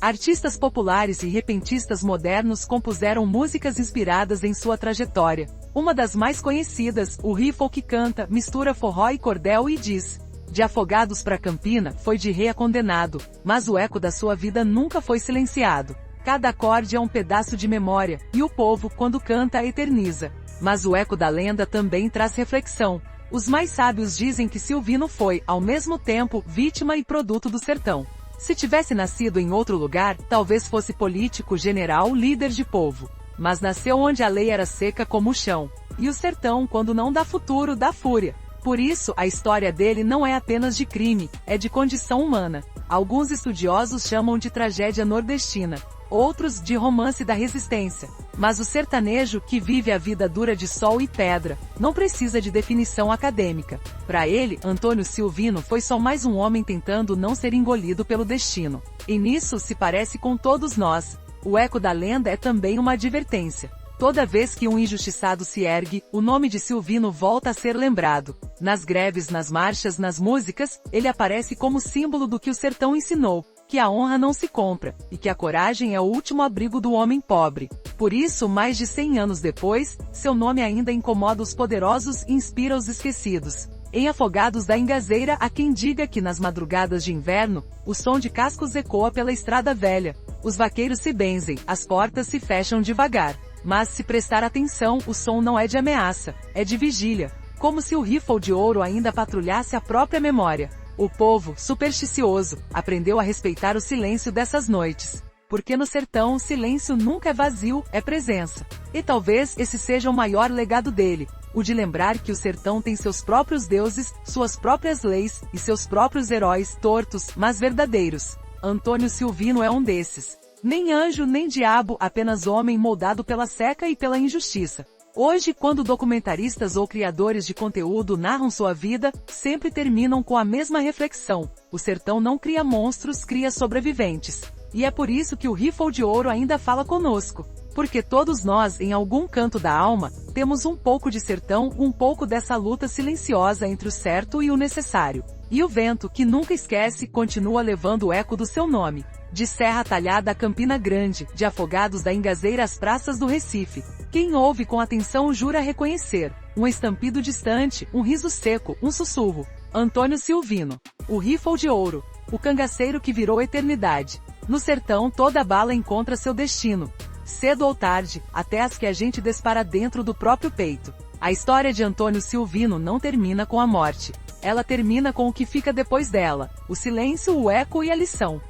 Artistas populares e repentistas modernos compuseram músicas inspiradas em sua trajetória. Uma das mais conhecidas, o Riffle, que canta, mistura forró e cordel e diz: de Afogados pra Campina, foi de rei a condenado, mas o eco da sua vida nunca foi silenciado. Cada acorde é um pedaço de memória, e o povo, quando canta, eterniza. Mas o eco da lenda também traz reflexão. Os mais sábios dizem que Silvino foi, ao mesmo tempo, vítima e produto do sertão. Se tivesse nascido em outro lugar, talvez fosse político, general, líder de povo. Mas nasceu onde a lei era seca como o chão. E o sertão, quando não dá futuro, dá fúria. Por isso, a história dele não é apenas de crime, é de condição humana. Alguns estudiosos chamam de tragédia nordestina, outros de romance da resistência. Mas o sertanejo, que vive a vida dura de sol e pedra, não precisa de definição acadêmica. Para ele, Antônio Silvino foi só mais um homem tentando não ser engolido pelo destino. E nisso se parece com todos nós. O eco da lenda é também uma advertência. Toda vez que um injustiçado se ergue, o nome de Silvino volta a ser lembrado. Nas greves, nas marchas, nas músicas, ele aparece como símbolo do que o sertão ensinou, que a honra não se compra, e que a coragem é o último abrigo do homem pobre. Por isso, mais de 100 anos depois, seu nome ainda incomoda os poderosos e inspira os esquecidos. Em Afogados da Ingazeira há quem diga que nas madrugadas de inverno, o som de cascos ecoa pela estrada velha. Os vaqueiros se benzem, as portas se fecham devagar. Mas se prestar atenção, o som não é de ameaça, é de vigília. Como se o Riffle de Ouro ainda patrulhasse a própria memória. O povo, supersticioso, aprendeu a respeitar o silêncio dessas noites. Porque no sertão o silêncio nunca é vazio, é presença. E talvez esse seja o maior legado dele, o de lembrar que o sertão tem seus próprios deuses, suas próprias leis, e seus próprios heróis, tortos, mas verdadeiros. Antônio Silvino é um desses. Nem anjo nem diabo, apenas homem moldado pela seca e pela injustiça. Hoje, quando documentaristas ou criadores de conteúdo narram sua vida, sempre terminam com a mesma reflexão: o sertão não cria monstros, cria sobreviventes. E é por isso que o Riffle de Ouro ainda fala conosco. Porque todos nós, em algum canto da alma, temos um pouco de sertão, um pouco dessa luta silenciosa entre o certo e o necessário. E o vento, que nunca esquece, continua levando o eco do seu nome. De Serra Talhada a Campina Grande, de Afogados da Ingazeira às praças do Recife. Quem ouve com atenção jura reconhecer. Um estampido distante, um riso seco, um sussurro. Antônio Silvino. O Riffle de Ouro. O cangaceiro que virou eternidade. No sertão toda bala encontra seu destino. Cedo ou tarde, até as que a gente dispara dentro do próprio peito. A história de Antônio Silvino não termina com a morte. Ela termina com o que fica depois dela. O silêncio, o eco e a lição.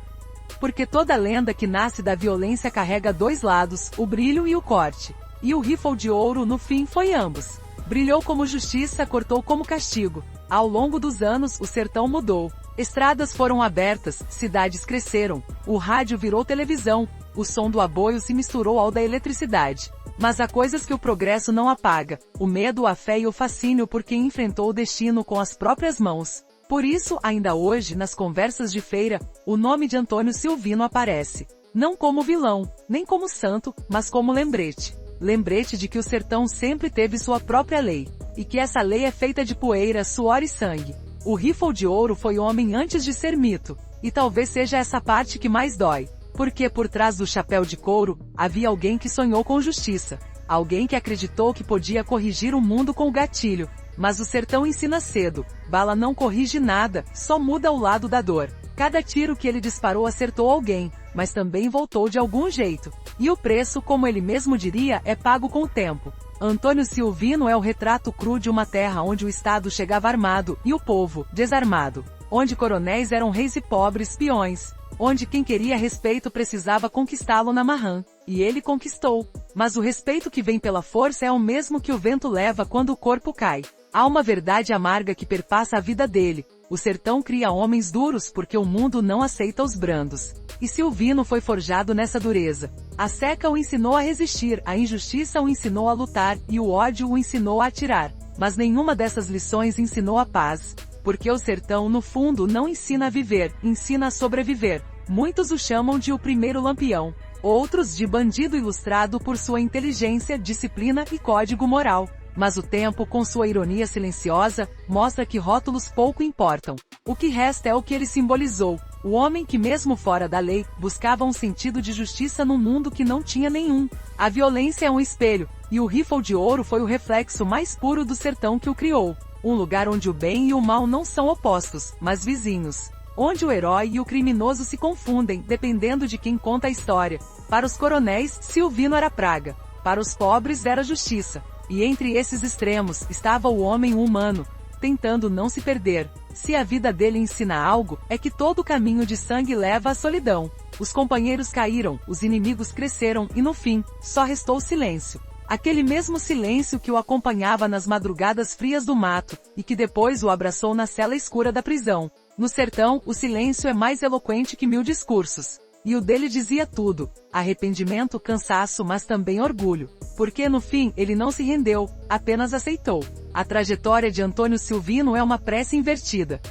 Porque toda lenda que nasce da violência carrega dois lados, o brilho e o corte. E o Riffle de Ouro no fim foi ambos. Brilhou como justiça, cortou como castigo. Ao longo dos anos, o sertão mudou. Estradas foram abertas, cidades cresceram, o rádio virou televisão, o som do aboio se misturou ao da eletricidade. Mas há coisas que o progresso não apaga: o medo, a fé e o fascínio por quem enfrentou o destino com as próprias mãos. Por isso, ainda hoje, nas conversas de feira, o nome de Antônio Silvino aparece. Não como vilão, nem como santo, mas como lembrete. Lembrete de que o sertão sempre teve sua própria lei. E que essa lei é feita de poeira, suor e sangue. O Riffle de Ouro foi homem antes de ser mito. E talvez seja essa parte que mais dói. Porque por trás do chapéu de couro, havia alguém que sonhou com justiça. Alguém que acreditou que podia corrigir o mundo com o gatilho. Mas o sertão ensina cedo: bala não corrige nada, só muda o lado da dor. Cada tiro que ele disparou acertou alguém, mas também voltou de algum jeito. E o preço, como ele mesmo diria, é pago com o tempo. Antônio Silvino é o retrato cru de uma terra onde o Estado chegava armado, e o povo, desarmado. Onde coronéis eram reis e pobres, peões. Onde quem queria respeito precisava conquistá-lo na marrã. E ele conquistou. Mas o respeito que vem pela força é o mesmo que o vento leva quando o corpo cai. Há uma verdade amarga que perpassa a vida dele. O sertão cria homens duros porque o mundo não aceita os brandos. E Silvino foi forjado nessa dureza. A seca o ensinou a resistir, a injustiça o ensinou a lutar, e o ódio o ensinou a atirar. Mas nenhuma dessas lições ensinou a paz. Porque o sertão, no fundo, não ensina a viver, ensina a sobreviver. Muitos o chamam de o primeiro lampião. Outros de bandido ilustrado por sua inteligência, disciplina e código moral. Mas o tempo, com sua ironia silenciosa, mostra que rótulos pouco importam. O que resta é o que ele simbolizou: o homem que mesmo fora da lei, buscava um sentido de justiça num mundo que não tinha nenhum. A violência é um espelho, e o rifle de ouro foi o reflexo mais puro do sertão que o criou. Um lugar onde o bem e o mal não são opostos, mas vizinhos. Onde o herói e o criminoso se confundem, dependendo de quem conta a história. Para os coronéis, Silvino era praga. Para os pobres era justiça. E entre esses extremos, estava o homem humano, tentando não se perder. Se a vida dele ensina algo, é que todo caminho de sangue leva à solidão. Os companheiros caíram, os inimigos cresceram e no fim, só restou o silêncio. Aquele mesmo silêncio que o acompanhava nas madrugadas frias do mato, e que depois o abraçou na cela escura da prisão. No sertão, o silêncio é mais eloquente que 1000 discursos. E o dele dizia tudo: arrependimento, cansaço, mas também orgulho. Porque no fim, ele não se rendeu, apenas aceitou. A trajetória de Antônio Silvino é uma prece invertida.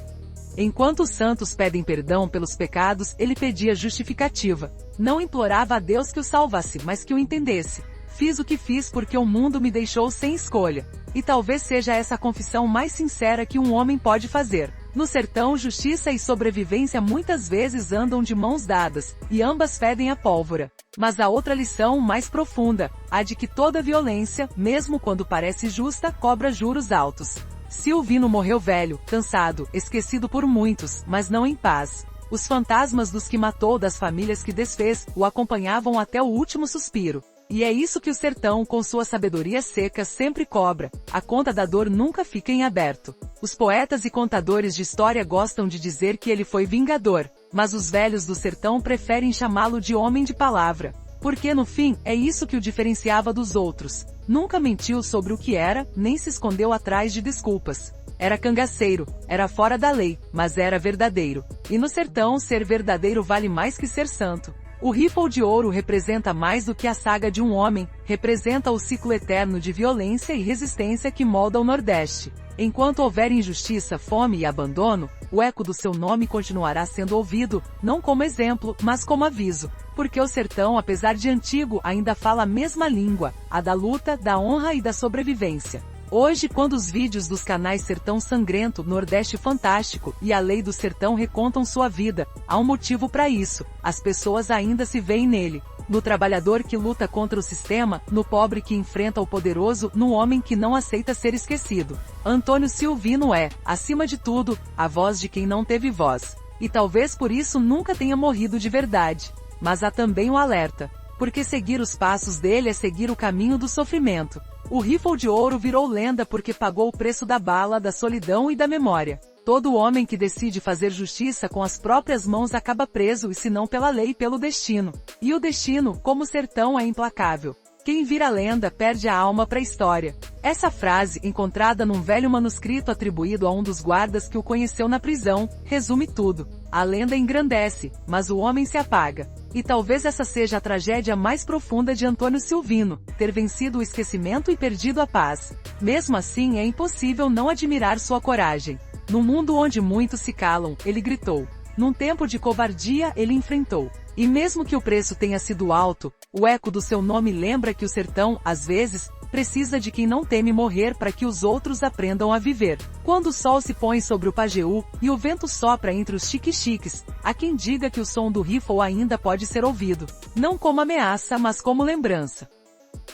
Enquanto os santos pedem perdão pelos pecados, ele pedia justificativa. Não implorava a Deus que o salvasse, mas que o entendesse. Fiz o que fiz porque o mundo me deixou sem escolha. E talvez seja essa a confissão mais sincera que um homem pode fazer. No sertão, justiça e sobrevivência muitas vezes andam de mãos dadas, e ambas fedem a pólvora. Mas há outra lição mais profunda, a de que toda violência, mesmo quando parece justa, cobra juros altos. Silvino morreu velho, cansado, esquecido por muitos, mas não em paz. Os fantasmas dos que matou, das famílias que desfez, o acompanhavam até o último suspiro. E é isso que o sertão, com sua sabedoria seca, sempre cobra: a conta da dor nunca fica em aberto. Os poetas e contadores de história gostam de dizer que ele foi vingador, mas os velhos do sertão preferem chamá-lo de homem de palavra. Porque no fim, é isso que o diferenciava dos outros. Nunca mentiu sobre o que era, nem se escondeu atrás de desculpas. Era cangaceiro, era fora da lei, mas era verdadeiro. E no sertão, ser verdadeiro vale mais que ser santo. O rifle de ouro representa mais do que a saga de um homem, representa o ciclo eterno de violência e resistência que molda o Nordeste. Enquanto houver injustiça, fome e abandono, o eco do seu nome continuará sendo ouvido, não como exemplo, mas como aviso. Porque o sertão, apesar de antigo, ainda fala a mesma língua, a da luta, da honra e da sobrevivência. Hoje, quando os vídeos dos canais Sertão Sangrento, Nordeste Fantástico e A Lei do Sertão recontam sua vida, há um motivo para isso: as pessoas ainda se veem nele. No trabalhador que luta contra o sistema, no pobre que enfrenta o poderoso, no homem que não aceita ser esquecido. Antônio Silvino é, acima de tudo, a voz de quem não teve voz. E talvez por isso nunca tenha morrido de verdade. Mas há também um alerta. Porque seguir os passos dele é seguir o caminho do sofrimento. O rifle de ouro virou lenda porque pagou o preço da bala, da solidão e da memória. Todo homem que decide fazer justiça com as próprias mãos acaba preso, e se não pela lei, pelo destino. E o destino, como o sertão, é implacável. Quem vira lenda perde a alma para a história. Essa frase, encontrada num velho manuscrito atribuído a um dos guardas que o conheceu na prisão, resume tudo. A lenda engrandece, mas o homem se apaga. E talvez essa seja a tragédia mais profunda de Antônio Silvino, ter vencido o esquecimento e perdido a paz. Mesmo assim, é impossível não admirar sua coragem. No mundo onde muitos se calam, ele gritou. Num tempo de covardia, ele enfrentou. E mesmo que o preço tenha sido alto, o eco do seu nome lembra que o sertão, às vezes, precisa de quem não teme morrer para que os outros aprendam a viver. Quando o sol se põe sobre o Pajeú, e o vento sopra entre os chique-chiques, há quem diga que o som do rifle ainda pode ser ouvido. Não como ameaça, mas como lembrança.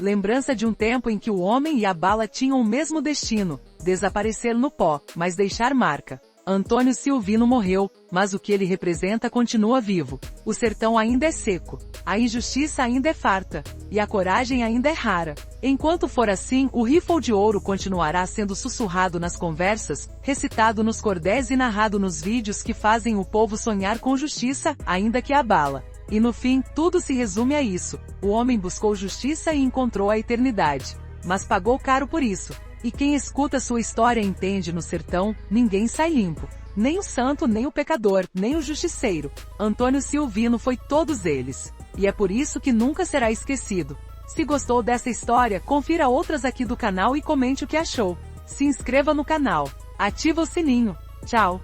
Lembrança de um tempo em que o homem e a bala tinham o mesmo destino: desaparecer no pó, mas deixar marca. Antônio Silvino morreu, mas o que ele representa continua vivo. O sertão ainda é seco, a injustiça ainda é farta, e a coragem ainda é rara. Enquanto for assim, o rifle de ouro continuará sendo sussurrado nas conversas, recitado nos cordéis e narrado nos vídeos que fazem o povo sonhar com justiça, ainda que a bala. E no fim, tudo se resume a isso: o homem buscou justiça e encontrou a eternidade. Mas pagou caro por isso. E quem escuta sua história entende: no sertão, ninguém sai limpo. Nem o santo, nem o pecador, nem o justiceiro. Antônio Silvino foi todos eles. E é por isso que nunca será esquecido. Se gostou dessa história, confira outras aqui do canal e comente o que achou. Se inscreva no canal. Ativa o sininho. Tchau!